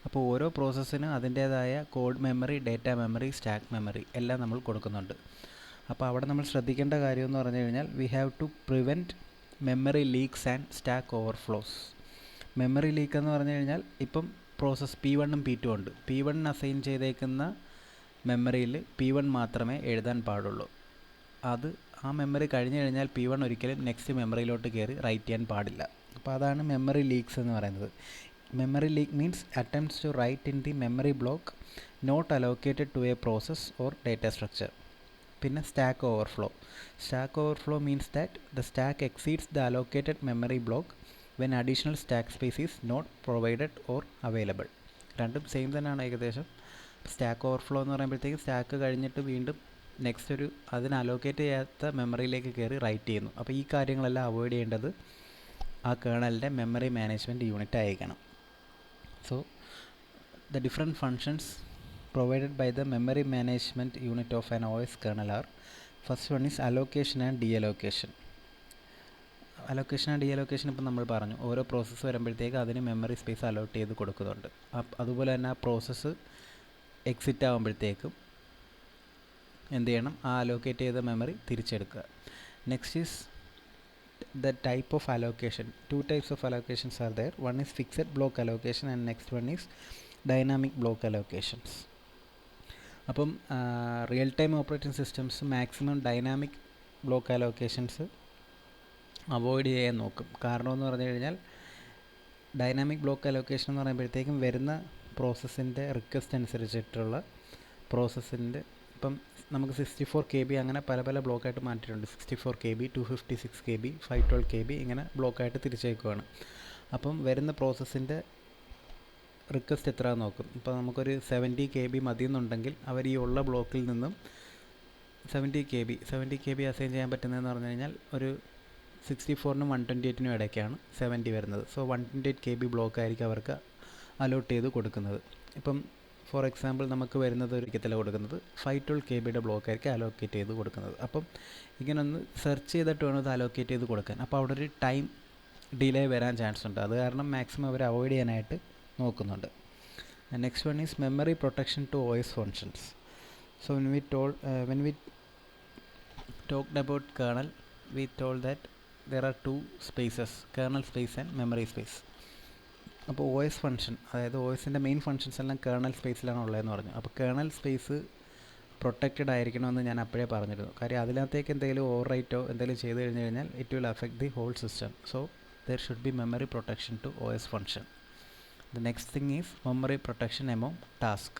അപ്പോൾ ഓരോ പ്രോസസ്സിനും അതിൻ്റേതായ code memory, data memory, stack memory എല്ലാം നമ്മൾ കൊടുക്കുന്നുണ്ട്. അപ്പോൾ അവിടെ നമ്മൾ ശ്രദ്ധിക്കേണ്ട കാര്യം എന്ന് പറഞ്ഞു കഴിഞ്ഞാൽ we have to prevent memory leaks and stack overflows. Memory leak എന്ന് പറഞ്ഞു കഴിഞ്ഞാൽ ഇപ്പം പ്രോസസ്സ് P1ഉം P2 ഉണ്ട്. P1 അസൈൻ ചെയ്തേക്കുന്ന മെമ്മറിയിൽ P1 മാത്രമേ എഴുതാൻ പാടുള്ളൂ. അത് ആ മെമ്മറി കഴിഞ്ഞ് കഴിഞ്ഞാൽ P1 ഒരിക്കലും നെക്സ്റ്റ് മെമ്മറിയിലോട്ട് കയറി റൈറ്റ് ചെയ്യാൻ പാടില്ല. അപ്പോൾ അതാണ് മെമ്മറി ലീക്സ് എന്ന് പറയുന്നത്. Memory leak means attempts to write in the memory block not allocated to a process or data structure. പിന്നെ stack overflow. Stack overflow means that the stack exceeds the allocated memory block when additional stack space is not provided or available. രണ്ടും same തന്നെയാണ് ഏകദേശം. Stack overflow എന്ന് പറയുമ്പോഴത്തേക്കും stack കഴിഞ്ഞിട്ട് വീണ്ടും next ഒരു അതിന് അലോക്കേറ്റ് ചെയ്യാത്ത മെമ്മറിയിലേക്ക് കയറി റൈറ്റ് ചെയ്യുന്നു. അപ്പോൾ ഈ കാര്യങ്ങളെല്ലാം അവോയ്ഡ് ചെയ്യേണ്ടത് ആ കേർണലിൻ്റെ മെമ്മറി മാനേജ്മെൻറ്റ് യൂണിറ്റ് ആയിരിക്കണം. So the different functions provided by the memory management unit of an OS kernel are: first one is allocation and deallocation. Allocation and deallocation ഇപ്പോൾ നമ്മൾ പറഞ്ഞു, ഓരോ പ്രോസസ്സ് വരുമ്പോഴത്തേക്ക് അതിന് മെമ്മറി സ്പേസ് അലോട്ട് ചെയ്ത് കൊടുക്കുന്നുണ്ട്. അതുപോലെ തന്നെ ആ പ്രോസസ്സ് എക്സിറ്റ് ആകുമ്പോഴത്തേക്കും എന്ത് ചെയ്യണം, ആ അലോക്കേറ്റ് ചെയ്ത മെമ്മറി തിരിച്ചെടുക്കുക. Next is the type of allocation. Two types of allocations are there. One is fixed block allocation and next one is dynamic block allocations. അപ്പം real time operating systems maximum dynamic block allocations avoid ചെയ്യാൻ നോക്കും. കാരണം എന്ന് പറഞ്ഞു കഴിഞ്ഞാൽ dynamic block allocation എന്ന് പറയുമ്പോഴത്തേക്കും വരുന്ന പ്രോസസ്സിൻ്റെ റിക്വസ്റ്റ് അനുസരിച്ചിട്ടുള്ള പ്രോസസ്സിൻ്റെ ഇപ്പം നമുക്ക് 64 KB അങ്ങനെ പല പല ബ്ലോക്കായിട്ട് മാറ്റിയിട്ടുണ്ട്. 64 KB, 256 KB, 512 KB ഇങ്ങനെ ബ്ലോക്കായിട്ട് തിരിച്ചേക്കുവാണ്. അപ്പം വരുന്ന പ്രോസസ്സിൻ്റെ റിക്വസ്റ്റ് എത്ര നോക്കും. ഇപ്പോൾ നമുക്കൊരു 70 KB മതി എന്നുണ്ടെങ്കിൽ അവർ ഈ ഉള്ള ബ്ലോക്കിൽ നിന്നും 70 KB അസൈൻ ചെയ്യാൻ പറ്റുന്നതെന്ന് പറഞ്ഞു കഴിഞ്ഞാൽ ഒരു 64നും 128നും ഇടയ്ക്കാണ് 70 വരുന്നത്. സോ 128 KB ബ്ലോക്ക് ആയിരിക്കും അവർക്ക് അലോട്ട് ചെയ്ത് കൊടുക്കുന്നത്. ഇപ്പം ഫോർ എക്സാമ്പിൾ നമുക്ക് വരുന്നത് ഒരിക്കൽ കൊടുക്കുന്നത് 512 KBയുടെ ബ്ലോക്ക് ആയിരിക്കും അലോക്കേറ്റ് ചെയ്ത് കൊടുക്കുന്നത്. അപ്പം ഇങ്ങനെ ഒന്ന് സെർച്ച് ചെയ്തിട്ട് വേണം ഇത് അലോക്കേറ്റ് ചെയ്ത് കൊടുക്കാൻ. അപ്പോൾ അവിടെ ഒരു ടൈം ഡിലേ വരാൻ ചാൻസ് ഉണ്ട്. അത് കാരണം മാക്സിമം അവർ അവോയ്ഡ് ചെയ്യാനായിട്ട് നോക്കുന്നുണ്ട്. Next one is memory protection to OS functions. So when we talked about kernel, we told that there are two spaces, kernel space and memory space. അപ്പോൾ OS function, അതായത് OSൻ്റെ main functions എല്ലാം kernel സ്പേസിലാണ് ഉള്ളതെന്ന് പറഞ്ഞു. അപ്പോൾ kernel space protected ആയിരിക്കണമെന്ന് ഞാൻ അപ്പോഴേ പറഞ്ഞിരുന്നു. കാര്യം അതിനകത്തേക്ക് എന്തെങ്കിലും ഓവർ റൈറ്റോ എന്തെങ്കിലും ചെയ്ത് കഴിഞ്ഞ് കഴിഞ്ഞാൽ it will affect the whole system. So there should be memory protection to OS function. The next thing is memory protection among task.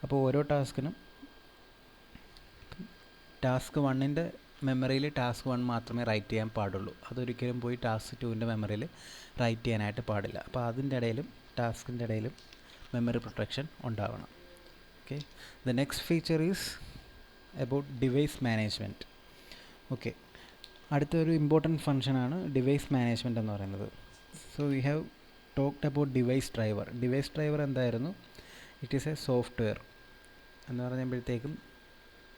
അപ്പോൾ ഓരോ ടാസ്കിനും ടാസ്ക് 1ൻ്റെ മെമ്മറിയിൽ ടാസ്ക് 1 മാത്രമേ റൈറ്റ് ചെയ്യാൻ പാടുള്ളൂ. അതൊരിക്കലും പോയി ടാസ്ക് 2ൻ്റെ മെമ്മറിയിൽ റൈറ്റ് ചെയ്യാനായിട്ട് പാടില്ല. അപ്പോൾ അതിൻ്റെ ഇടയിലും ടാസ്കിൻ്റെ ഇടയിലും മെമ്മറി പ്രൊട്ടക്ഷൻ ഉണ്ടാവണം. Okay, the next feature is about device management. Okay, അടുത്തൊരു ഇമ്പോർട്ടൻറ്റ് ഫങ്ഷനാണ് ഡിവൈസ് മാനേജ്മെൻറ്റ് എന്ന് പറയുന്നത്. So we have talked about device driver. Device driver എന്തായിരുന്നു? ഇറ്റ് ഈസ് എ സോഫ്റ്റ്വെയർ എന്ന് പറയുമ്പോഴത്തേക്കും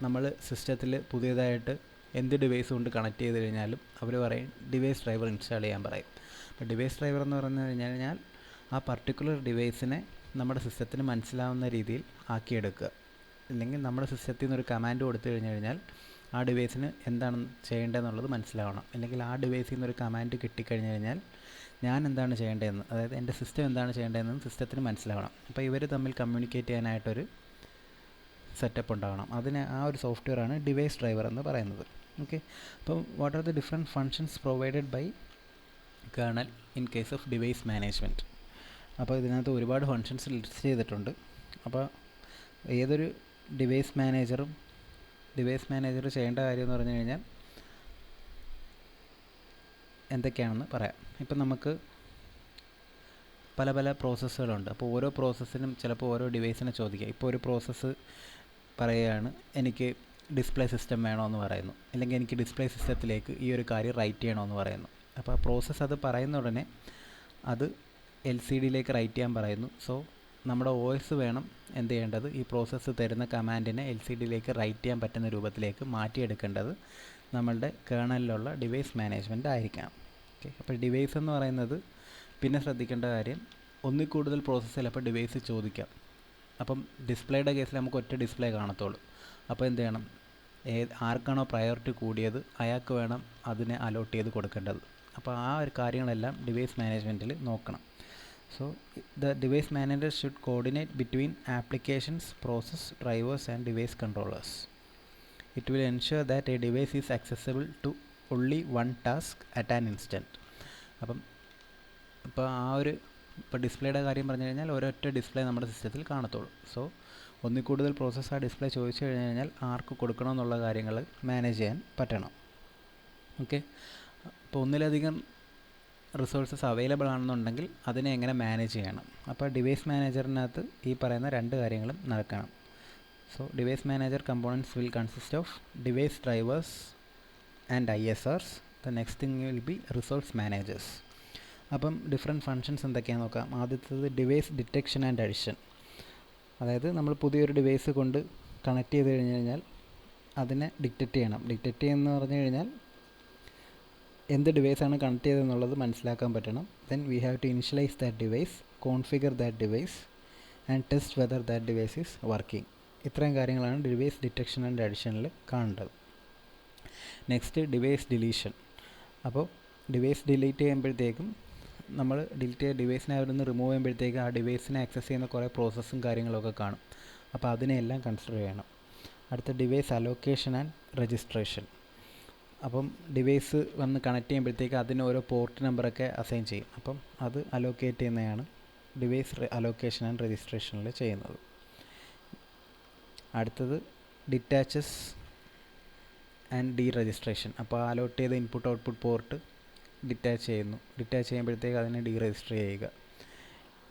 നമ്മൾ സിസ്റ്റത്തിൽ പുതിയതായിട്ട് എന്ത് ഡിവൈസ് കൊണ്ട് കണക്ട് ചെയ്ത് കഴിഞ്ഞാലും അവർ പറയും ഡിവൈസ് ഡ്രൈവർ ഇൻസ്റ്റാൾ ചെയ്യാൻ പറയും. അപ്പോൾ ഡിവൈസ് ഡ്രൈവർ എന്ന് പറഞ്ഞു കഴിഞ്ഞാൽ ആ പർട്ടിക്കുലർ ഡിവൈസിനെ നമ്മുടെ സിസ്റ്റത്തിന് മനസ്സിലാവുന്ന രീതിയിൽ ആക്കിയെടുക്കുക. അല്ലെങ്കിൽ നമ്മുടെ സിസ്റ്റത്തിൽ നിന്ന് ഒരു കമാൻഡ് കൊടുത്തു കഴിഞ്ഞ് കഴിഞ്ഞാൽ ആ ഡിവൈസിന് എന്താണ് ചെയ്യേണ്ടതെന്നുള്ളത് മനസ്സിലാവണം. അല്ലെങ്കിൽ ആ ഡിവൈസിൽ നിന്നൊരു കമാൻഡ് കിട്ടിക്കഴിഞ്ഞ് കഴിഞ്ഞാൽ ഞാൻ എന്താണ് ചെയ്യേണ്ടതെന്ന്, അതായത് എൻ്റെ സിസ്റ്റം എന്താണ് ചെയ്യേണ്ടതെന്ന് സിസ്റ്റത്തിന് മനസ്സിലാവണം. അപ്പോൾ ഇവർ തമ്മിൽ കമ്മ്യൂണിക്കേറ്റ് ചെയ്യാനായിട്ടൊരു സെറ്റപ്പ് ഉണ്ടാവണം. അതിന് ആ ഒരു സോഫ്റ്റ്വെയറാണ് ഡിവൈസ് ഡ്രൈവർ എന്ന് പറയുന്നത്. ഓക്കെ, അപ്പം what are the different functions provided by kernel in case of device management. അപ്പോൾ ഇതിനകത്ത് ഒരുപാട് ഫങ്ഷൻസ് ലിസ്റ്റ് ചെയ്തിട്ടുണ്ട്. അപ്പോൾ ഏതൊരു ഡിവൈസ് മാനേജർ ചെയ്യേണ്ട കാര്യം എന്ന് പറഞ്ഞു കഴിഞ്ഞാൽ എന്തൊക്കെയാണെന്ന് പറയാം. ഇപ്പം നമുക്ക് പല പല പ്രോസസ്സുകളുണ്ട്. അപ്പോൾ ഓരോ പ്രോസസ്സിനും ചിലപ്പോൾ ഓരോ ഡിവൈസിനെ ചോദിക്കുക. ഇപ്പോൾ ഒരു പ്രോസസ്സ് പറയുകയാണ് എനിക്ക് ഡിസ്പ്ലേ സിസ്റ്റം വേണമെന്ന് പറയുന്നു, അല്ലെങ്കിൽ എനിക്ക് ഡിസ്പ്ലേ സിസ്റ്റത്തിലേക്ക് ഈ ഒരു കാര്യം റൈറ്റ് ചെയ്യണമെന്ന് പറയുന്നു. അപ്പോൾ ആ പ്രോസസ്സ് അത് പറയുന്ന ഉടനെ അത് LCDയിലേക്ക് റൈറ്റ് ചെയ്യാൻ പറയുന്നു. സോ നമ്മുടെ OS വേണം എന്ത് ചെയ്യേണ്ടത്, ഈ പ്രോസസ്സ് തരുന്ന കമാൻഡിനെ LCDയിലേക്ക് റൈറ്റ് ചെയ്യാൻ പറ്റുന്ന രൂപത്തിലേക്ക് മാറ്റിയെടുക്കേണ്ടത് നമ്മളുടെ കേർണലിലുള്ള ഡിവൈസ് മാനേജ്മെൻറ്റ് ആയിരിക്കണം. ഓക്കെ, അപ്പോൾ ഡിവൈസ് എന്ന് പറയുന്നത് പിന്നെ ശ്രദ്ധിക്കേണ്ട കാര്യം, ഒന്നിൽ കൂടുതൽ പ്രോസസ്സ് ചിലപ്പോൾ ഡിവൈസ് ചോദിക്കാം. അപ്പം ഡിസ്പ്ലേയുടെ കേസിൽ നമുക്ക് ഒറ്റ ഡിസ്പ്ലേ കാണത്തുള്ളൂ. അപ്പോൾ എന്ത് ചെയ്യണം, ആർക്കാണോ പ്രയോറിറ്റി കൂടിയത് അയാൾക്ക് വേണം അതിനെ അലോട്ട് ചെയ്ത് കൊടുക്കേണ്ടത്. അപ്പോൾ ആ ഒരു കാര്യങ്ങളെല്ലാം ഡിവൈസ് മാനേജ്മെൻറ്റിൽ നോക്കണം. So the device manager should coordinate between applications, process, drivers and device controllers. It will ensure that a device is accessible to only one task at an instant. അപ്പം ഇപ്പോൾ ആ ഒരു ഇപ്പോൾ ഡിസ്പ്ലേയുടെ കാര്യം പറഞ്ഞു കഴിഞ്ഞാൽ ഒരൊറ്റ ഡിസ്പ്ലേ നമ്മുടെ സിസ്റ്റത്തിൽ കാണത്തുള്ളൂ. സോ ഒന്നിൽ കൂടുതൽ പ്രോസസ്സ് ആ ഡിസ്പ്ലേ ചോദിച്ചു കഴിഞ്ഞ് കഴിഞ്ഞാൽ ആർക്ക് കൊടുക്കണമെന്നുള്ള കാര്യങ്ങൾ മാനേജ് ചെയ്യാൻ പറ്റണം. ഓക്കെ, അപ്പോൾ ഒന്നിലധികം റിസോഴ്സസ് അവൈലബിൾ ആണെന്നുണ്ടെങ്കിൽ അതിനെ എങ്ങനെ മാനേജ് ചെയ്യണം. അപ്പോൾ ഡിവൈസ് മാനേജറിനകത്ത് ഈ പറയുന്ന രണ്ട് കാര്യങ്ങളും നടക്കണം. So device manager components will consist of device drivers and ISRs. The next thing will be resource managers. അപ്പം ഡിഫറെൻറ്റ് ഫങ്ഷൻസ് എന്തൊക്കെയാണെന്ന് നോക്കാം. ആദ്യത്തേത് ഡിവൈസ് ഡിറ്റക്ഷൻ ആൻഡ് അഡിഷൻ. അതായത് നമ്മൾ പുതിയൊരു ഡിവൈസ് കൊണ്ട് കണക്ട് ചെയ്ത് കഴിഞ്ഞ് കഴിഞ്ഞാൽ അതിനെ ഡിറ്റക്റ്റ് ചെയ്യണം. ഡിറ്റക്റ്റ് ചെയ്യുമെന്ന് പറഞ്ഞു കഴിഞ്ഞാൽ എന്ത് ഡിവൈസാണ് കണക്ട് ചെയ്തതെന്നുള്ളത് മനസ്സിലാക്കാൻ പറ്റണം. Then we have to initialize that device, configure that device and test whether that device is working. ഇത്രയും കാര്യങ്ങളാണ് ഡിവൈസ് ഡിറ്റക്ഷൻ ആൻഡ് അഡിഷനിൽ കാണേണ്ടത്. Next device deletion. അപ്പോൾ ഡിവൈസ് ഡിലീറ്റ് ചെയ്യുമ്പോഴത്തേക്കും നമ്മൾ ഡിലീറ്റ് ചെയ്ത ഡിവൈസിനെ അവിടെ നിന്ന് റിമൂവ് ചെയ്യുമ്പോഴത്തേക്കും ആ ഡിവൈസിനെ ആക്സസ് ചെയ്യുന്ന കുറേ പ്രോസസ്സും കാര്യങ്ങളൊക്കെ കാണും. അപ്പോൾ അതിനെല്ലാം കൺസിഡർ ചെയ്യണം. അടുത്ത ഡിവൈസ് അലോക്കേഷൻ ആൻഡ് രജിസ്ട്രേഷൻ. അപ്പം ഡിവൈസ് വന്ന് കണക്ട് ചെയ്യുമ്പോഴത്തേക്ക് അതിന് ഓരോ പോർട്ട് നമ്പറൊക്കെ അസൈൻ ചെയ്യും. അപ്പം അത് അലോക്കേറ്റ് ചെയ്യുന്നതാണ് ഡിവൈസ് അലോക്കേഷൻ ആൻഡ് രജിസ്ട്രേഷനിൽ ചെയ്യുന്നത്. അടുത്തത് ഡിറ്റാച്ചസ് ആൻഡ് ഡീ രജിസ്ട്രേഷൻ. അപ്പോൾ അലോട്ട് ചെയ്ത ഇൻപുട്ട് ഔട്ട്പുട്ട് പോർട്ട് ഡിറ്റാച്ച് ചെയ്യുന്നു. ഡിറ്റാച്ച് ചെയ്യുമ്പോഴത്തേക്ക് അതിനെ ഡീ രജിസ്റ്റർ ചെയ്യുക.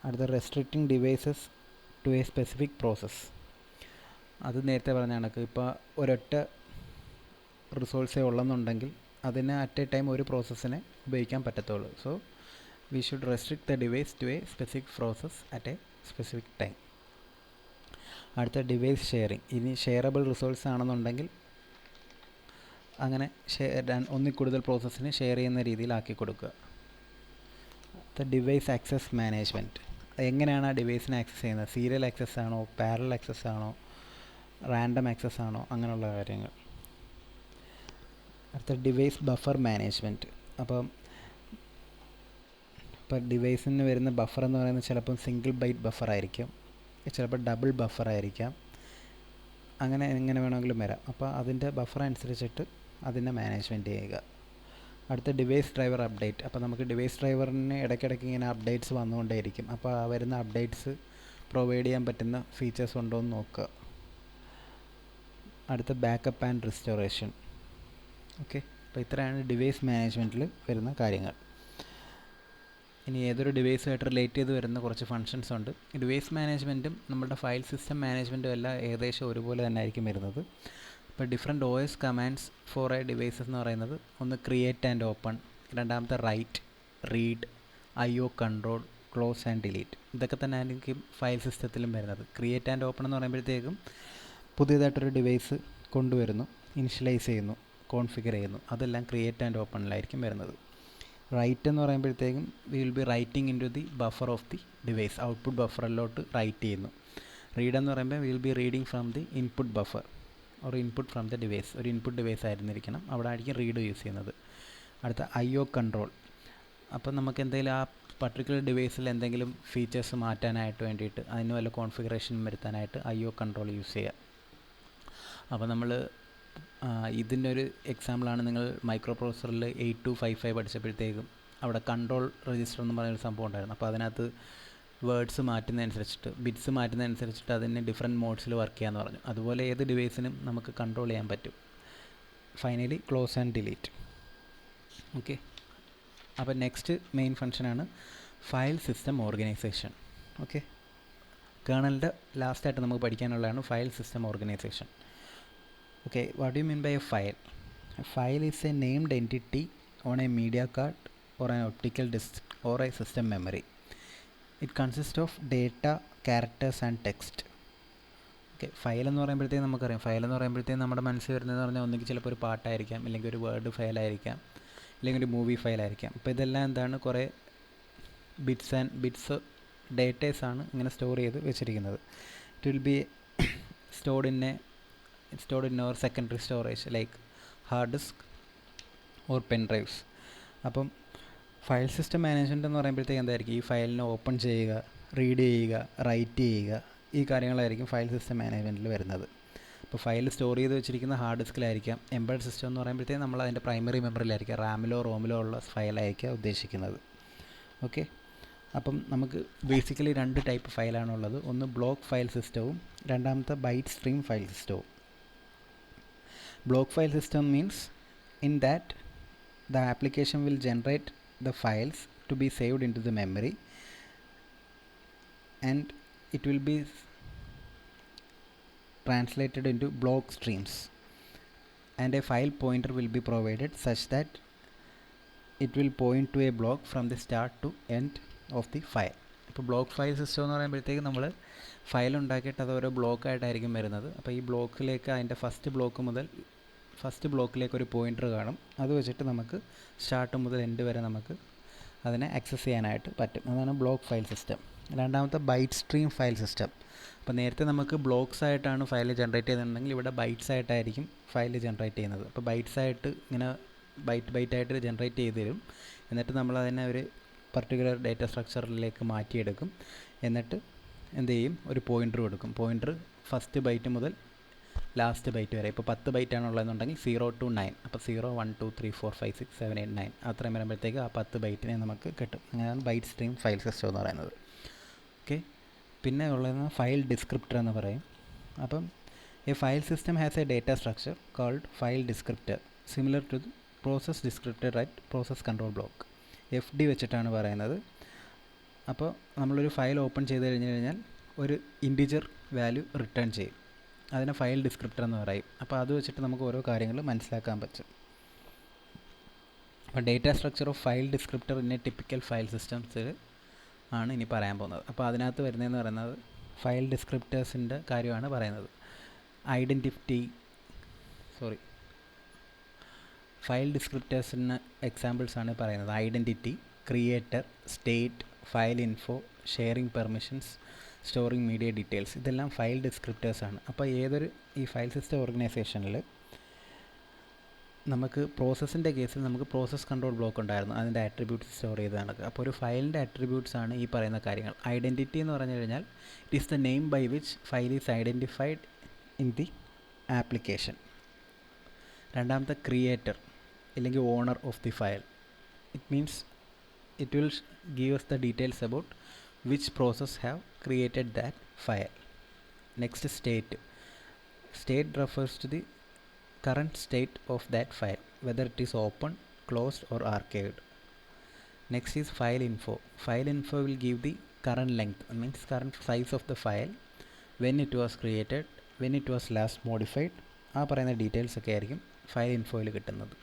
അടുത്ത restricting devices to a specific process. അത് നേരത്തെ പറഞ്ഞ കണക്ക് ഇപ്പോൾ ഒരൊറ്റ റിസോഴ്സേ ഉള്ളെന്നുണ്ടെങ്കിൽ അതിന് അറ്റ് എ ടൈം ഒരു പ്രോസസ്സിനെ ഉപയോഗിക്കാൻ പറ്റത്തുള്ളൂ. So we should restrict the device to a specific process at a specific time. അടുത്ത ഡിവൈസ് ഷെയറിങ്. ഇനി ഷെയറബിൾ റിസോഴ്സ് ആണെന്നുണ്ടെങ്കിൽ അങ്ങനെ ഒന്നിൽ കൂടുതൽ പ്രോസസ്സിന് ഷെയർ ചെയ്യുന്ന രീതിയിലാക്കി കൊടുക്കുക. അടുത്ത ഡിവൈസ് ആക്സസ് മാനേജ്മെൻറ്റ്. എങ്ങനെയാണ് ആ ഡിവൈസിനെ ആക്സസ് ചെയ്യുന്നത്? സീരിയൽ ആക്സസ് ആണോ, പാരലൽ ആക്സസ് ആണോ, റാൻഡം ആക്സസ് ആണോ, അങ്ങനെയുള്ള കാര്യങ്ങൾ. അടുത്ത ഡിവൈസ് ബഫർ മാനേജ്മെൻറ്റ്. അപ്പം ഡിവൈസിന് വരുന്ന ബഫർ എന്ന് പറയുന്നത് ചിലപ്പം സിംഗിൾ ബൈറ്റ് ബഫർ ആയിരിക്കും, ചിലപ്പോൾ ഡബിൾ ബഫർ ആയിരിക്കാം, അങ്ങനെ എങ്ങനെ വേണമെങ്കിലും വരാം. അപ്പോൾ അതിൻ്റെ ബഫർ അനുസരിച്ചിട്ട് അതിനെ മാനേജ്മെൻറ്റ് ചെയ്യുക. അടുത്ത ഡിവൈസ് ഡ്രൈവർ അപ്ഡേറ്റ്. അപ്പോൾ നമുക്ക് ഡിവൈസ് ഡ്രൈവറിന് ഇടയ്ക്കിടയ്ക്ക് ഇങ്ങനെ അപ്ഡേറ്റ്സ് വന്നുകൊണ്ടേയിരിക്കും. അപ്പോൾ ആ വരുന്ന അപ്ഡേറ്റ്സ് പ്രൊവൈഡ് ചെയ്യാൻ പറ്റുന്ന ഫീച്ചേഴ്സ് ഉണ്ടോ എന്ന് നോക്കുക. അടുത്ത ബാക്കപ്പ് ആൻഡ് റിസ്റ്റോറേഷൻ. ഓക്കെ, അപ്പോൾ ഇത്രയാണ് ഡിവൈസ് മാനേജ്മെൻറ്റിൽ വരുന്ന കാര്യങ്ങൾ. ഇനി ഏതൊരു ഡിവൈസുമായിട്ട് റിലേറ്റ് ചെയ്ത് വരുന്ന കുറച്ച് ഫങ്ഷൻസ് ഉണ്ട്. ഡിവൈസ് മാനേജ്മെൻറ്റും നമ്മുടെ ഫയൽ സിസ്റ്റം മാനേജ്മെൻറ്റും എല്ലാം ഏകദേശം ഒരുപോലെ തന്നെ ആയിരിക്കും വരുന്നത്. ഇപ്പോൾ different OS commands for a devices എന്ന് പറയുന്നത് ഒന്ന് ക്രിയേറ്റ് ആൻഡ് ഓപ്പൺ, രണ്ടാമത്തെ write, read, IO control, close and delete. ഇതൊക്കെ തന്നെ ആയിരിക്കും ഫയൽ സിസ്റ്റത്തിലും വരുന്നത്. ക്രിയേറ്റ് ആൻഡ് ഓപ്പൺ എന്ന് പറയുമ്പോഴത്തേക്കും പുതിയതായിട്ടൊരു ഡിവൈസ് കൊണ്ടുവരുന്നു, ഇനിഷ്യലൈസ് ചെയ്യുന്നു, കോൺഫിഗർ ചെയ്യുന്നു, അതെല്ലാം ക്രിയേറ്റ് ആൻഡ് ഓപ്പണിലായിരിക്കും വരുന്നത്. റൈറ്റ് എന്ന് പറയുമ്പോഴത്തേക്കും we will be writing in to the buffer of the device, output ബഫറിലോട്ട് റൈറ്റ് ചെയ്യുന്നു. റീഡ് എന്ന് പറയുമ്പോൾ we will be reading from the input buffer or input from the device. ഒരു ഇൻപുട്ട് ഡിവൈസ് ആയിരുന്നിരിക്കണം, അവിടെ ആയിരിക്കും റീഡ് യൂസ് ചെയ്യുന്നത്. അടുത്ത IO കൺട്രോൾ. അപ്പം നമുക്ക് എന്തെങ്കിലും ആ പർട്ടിക്കുലർ ഡിവൈസിൽ എന്തെങ്കിലും ഫീച്ചേഴ്സ് മാറ്റാനായിട്ട് വേണ്ടിയിട്ട് അതിന് വല്ല കോൺഫിഗറേഷൻ വരുത്താനായിട്ട് IO കൺട്രോൾ യൂസ് ചെയ്യുക. അപ്പോൾ നമ്മൾ ഇതിൻ്റെ ഒരു എക്സാമ്പിളാണ് നിങ്ങൾ മൈക്രോ പ്രോസസ്സറിൽ 8255 പഠിച്ചപ്പോഴത്തേക്കും അവിടെ കൺട്രോൾ രജിസ്റ്റർ എന്ന് പറയുന്നൊരു സംഭവം ഉണ്ടായിരുന്നു. അപ്പോൾ അതിനകത്ത് വേർഡ്സ് മാറ്റുന്നതനുസരിച്ചിട്ട്, ബിറ്റ്സ് മാറ്റുന്നതനുസരിച്ചിട്ട് അതിന് ഡിഫറെൻറ്റ് മോഡ്സിൽ വർക്ക് ചെയ്യാമെന്ന് പറഞ്ഞു. അതുപോലെ ഏത് ഡിവൈസിനും നമുക്ക് കൺട്രോൾ ചെയ്യാൻ പറ്റും. Finally close and delete. Okay, അപ്പോൾ നെക്സ്റ്റ് മെയിൻ ഫംഗ്ഷനാണ് ഫയൽ സിസ്റ്റം ഓർഗനൈസേഷൻ. ഓക്കെ, കേർണലിൻ്റെ ലാസ്റ്റായിട്ട് നമുക്ക് പഠിക്കാനുള്ളതാണ് file system organisation. Okay, what do you mean by a file? A file is a named entity on a media card or an optical disk or a system memory. It consists of data, characters and text. Okay, file എന്ന് പറയുമ്പോഴത്തേക്കും നമുക്കറിയാം, file എന്ന് പറയുമ്പോഴത്തേക്കും നമ്മുടെ മനസ്സിൽ വരുന്നതെന്ന് പറഞ്ഞാൽ ഒന്നുകിൽ ചിലപ്പോൾ ഒരു പാട്ടായിരിക്കാം, അല്ലെങ്കിൽ ഒരു വേർഡ് ഫയലായിരിക്കാം, അല്ലെങ്കിൽ ഒരു മൂവി ഫയലായിരിക്കാം. അപ്പോൾ ഇതെല്ലാം എന്താണ്, കുറേ ബിറ്റ്സ് ഡേറ്റേഴ്സാണ് ഇങ്ങനെ സ്റ്റോർ ചെയ്ത് വെച്ചിരിക്കുന്നത്. It will be stored in our secondary storage like hard disk or pen drives. അപ്പം ഫയൽ സിസ്റ്റം മാനേജ്മെൻറ്റ് എന്ന് പറയുമ്പോഴത്തേക്ക് എന്തായിരിക്കും? ഈ ഫയലിനെ ഓപ്പൺ ചെയ്യുക, റീഡ് ചെയ്യുക, റൈറ്റ് ചെയ്യുക, ഈ കാര്യങ്ങളായിരിക്കും ഫയൽ സിസ്റ്റം മാനേജ്മെൻറ്റിൽ വരുന്നത്. ഇപ്പോൾ ഫയൽ സ്റ്റോർ ചെയ്ത് വെച്ചിരിക്കുന്ന ഹാർഡ് ഡിസ്കിലായിരിക്കാം. എംബെഡഡ് സിസ്റ്റം എന്ന് പറയുമ്പോഴത്തേക്ക് നമ്മൾ അതിൻ്റെ പ്രൈമറി മെമ്മറിയിലായിരിക്കാം, റാമിലോ റോമിലോ ഉള്ള ഫയലായിരിക്കാം ഉദ്ദേശിക്കുന്നത്. ഓക്കെ, അപ്പം നമുക്ക് ബേസിക്കലി 2 ടൈപ്പ് ഫയലാണുള്ളത്. ഒന്ന് ബ്ലോക്ക് ഫയൽ സിസ്റ്റവും രണ്ടാമത്തെ ബൈറ്റ് സ്ട്രീം ഫയൽ സിസ്റ്റവും. Block file system means in that the application will generate the files to be saved into the memory, and it will be translated into block streams, and a file pointer will be provided such that it will point to a block from the start to end of the file. ഇപ്പോൾ block file system എന്ന് പറയുമ്പോഴത്തേക്ക് നമ്മൾ file ഉണ്ടാക്കിയിട്ട് അത് ഓരോ ബ്ലോക്കായിട്ടായിരിക്കും വരുന്നത്. അപ്പോൾ ഈ ബ്ലോക്കിലേക്ക് അതിൻ്റെ ഫസ്റ്റ് ബ്ലോക്കിലേക്ക് ഒരു പോയിൻ്റർ കാണും. അത് വെച്ചിട്ട് നമുക്ക് സ്റ്റാർട്ട് മുതൽ എൻഡ് വരെ നമുക്ക് അതിനെ ആക്സസ് ചെയ്യാനായിട്ട് പറ്റും. അതാണ് ബ്ലോക്ക് ഫയൽ സിസ്റ്റം. രണ്ടാമത്തെ ബൈറ്റ് സ്ട്രീം ഫയൽ സിസ്റ്റം. അപ്പോൾ നേരത്തെ നമുക്ക് ബ്ലോക്സ് ആയിട്ടാണ് ഫയൽ ജനറേറ്റ് ചെയ്യുന്നുണ്ടെങ്കിൽ ഇവിടെ ബൈറ്റ്സ് ആയിട്ടായിരിക്കും ഫയൽ ജനറേറ്റ് ചെയ്യുന്നത്. അപ്പോൾ ബൈറ്റ്സ് ആയിട്ട് ഇങ്ങനെ ബൈറ്റായിട്ട് ജനറേറ്റ് ചെയ്ത് തരും. എന്നിട്ട് നമ്മൾ അതിനെ ഒരു പർട്ടിക്കുലർ ഡേറ്റ സ്ട്രക്ചറിലേക്ക് മാറ്റിയെടുക്കും. എന്നിട്ട് എന്ത് ചെയ്യും? ഒരു പോയിൻ്റർ കൊടുക്കും. പോയിൻ്റർ ഫസ്റ്റ് ബൈറ്റ് മുതൽ ലാസ്റ്റ് ബൈറ്റ് വരെ. ഇപ്പോൾ 10 ബൈറ്റാണ് ഉള്ളതെന്നുണ്ടെങ്കിൽ 0 to 9, അപ്പോൾ 0 1 2 3 4 5 6 7 8 9 അത്രയും വരുമ്പോഴത്തേക്ക് ആ 10 ബൈറ്റിനെ നമുക്ക് കിട്ടും. അങ്ങനെയാണ് ബൈറ്റ് സ്ട്രീം ഫയൽ സിസ്റ്റം എന്ന് പറയുന്നത്. ഓക്കെ, പിന്നെ ഉള്ളതെന്ന് ഫയൽ ഡിസ്ക്രിപ്റ്റർ എന്ന് പറയും. അപ്പം a file system has a data structure called file descriptor similar to the process descriptor at process control block. FD വെച്ചിട്ടാണ് പറയുന്നത്. അപ്പോൾ നമ്മളൊരു ഫയൽ ഓപ്പൺ ചെയ്ത് കഴിഞ്ഞാൽ ഒരു ഇൻറ്റിജർ വാല്യൂ റിട്ടേൺ ചെയ്യും. അതിനെ ഫയൽ ഡിസ്ക്രിപ്റ്റർ എന്ന് പറയും. അപ്പോൾ അത് വെച്ചിട്ട് നമുക്ക് ഓരോ കാര്യങ്ങൾ മനസ്സിലാക്കാൻ പറ്റും. അപ്പോൾ data structure of file descriptor in a typical file സിസ്റ്റംസിൽ ആണ് ഇനി പറയാൻ പോകുന്നത്. അപ്പോൾ അതിനകത്ത് വരുന്നതെന്ന് പറയുന്നത് ഫയൽ ഡിസ്ക്രിപ്റ്റേഴ്സിൻ്റെ കാര്യമാണ് പറയുന്നത്. ഫയൽ ഡിസ്ക്രിപ്റ്റേഴ്സിന് എക്സാമ്പിൾസ് ആണ് പറയുന്നത്. Identity, creator, state, file info, sharing permissions, storing media details, ഇതെല്ലാം ഫയൽ ഡിസ്ക്രിപ്റ്റേഴ്സാണ്. അപ്പോൾ ഈ ഫയൽ സിസ്റ്റം ഓർഗനൈസേഷനിൽ നമുക്ക് പ്രോസസ്സിൻ്റെ കേസിൽ നമുക്ക് പ്രോസസ് കൺട്രോൾ ബ്ലോക്ക് ഉണ്ടായിരുന്നു, അതിൻ്റെ ആട്രിബ്യൂട്ട്സ് സ്റ്റോർ ചെയ്താണ്. അപ്പോൾ ഒരു ഫയലിൻ്റെ ആട്രിബ്യൂട്ട്സ് ആണ് ഈ പറയുന്ന കാര്യങ്ങൾ. ഐഡൻറ്റിറ്റി എന്ന് പറഞ്ഞു കഴിഞ്ഞാൽ it is the name by which file is identified in the application. രണ്ടാമത്തെ ക്രിയേറ്റർ അല്ലെങ്കിൽ owner of the file. It means it will give us the details about which process have created that file. Next, state refers to the current state of that file, whether it is open, closed or archived. Next is file info will give the current length, means current size of the file, when it was created, when it was last modified. ആ പറയുന്ന details ഒക്കെ ആയിരിക്കും file ഇൻഫോയിൽ കിട്ടുന്നത്.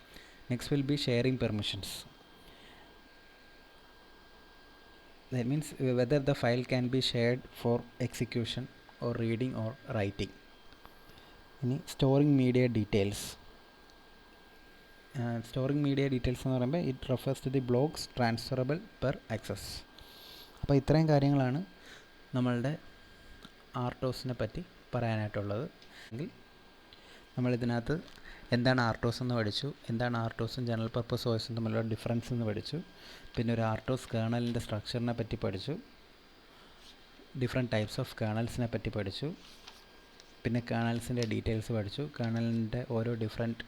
Next will be sharing permissions. That means whether the file can be shared for execution or reading or writing. ഇനി storing media details. Storing media details എന്ന് പറയുമ്പോൾ it refers to the blocks transferable per access. അപ്പോൾ ഇത്രയും കാര്യങ്ങളാണ് നമ്മളുടെ ആർട്ടോസിനെ പറ്റി പറയാനായിട്ടുള്ളത്. എങ്കിൽ നമ്മളിതിനകത്ത് എന്താണ് ആർട്ടോസ് എന്ന് പഠിച്ചു, എന്താണ് ആർട്ടോസും ജനറൽ പർപ്പസ് OSും തമ്മിലുള്ള ഡിഫറൻസ് എന്ന് പഠിച്ചു. പിന്നെ ഒരു ആർട്ടോസ് കേണലിൻ്റെ സ്ട്രക്ചറിനെ പറ്റി പഠിച്ചു. ഡിഫറെൻറ്റ് ടൈപ്സ് ഓഫ് കേണൽസിനെ പറ്റി പഠിച്ചു. പിന്നെ കേണൽസിൻ്റെ ഡീറ്റെയിൽസ് പഠിച്ചു. കേണലിൻ്റെ ഓരോ ഡിഫറെൻറ്റ്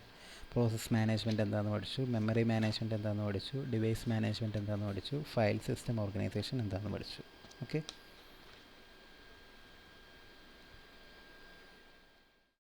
പ്രോസസ് മാനേജ്മെൻറ്റ് എന്താണെന്ന് പഠിച്ചു. മെമ്മറി മാനേജ്മെൻറ്റ് എന്താണെന്ന് പഠിച്ചു. ഡിവൈസ് മാനേജ്മെൻറ്റ് എന്താണെന്ന് പഠിച്ചു. ഫയൽ സിസ്റ്റം ഓർഗനൈസേഷൻ എന്താണെന്ന് പഠിച്ചു. ഓക്കെ.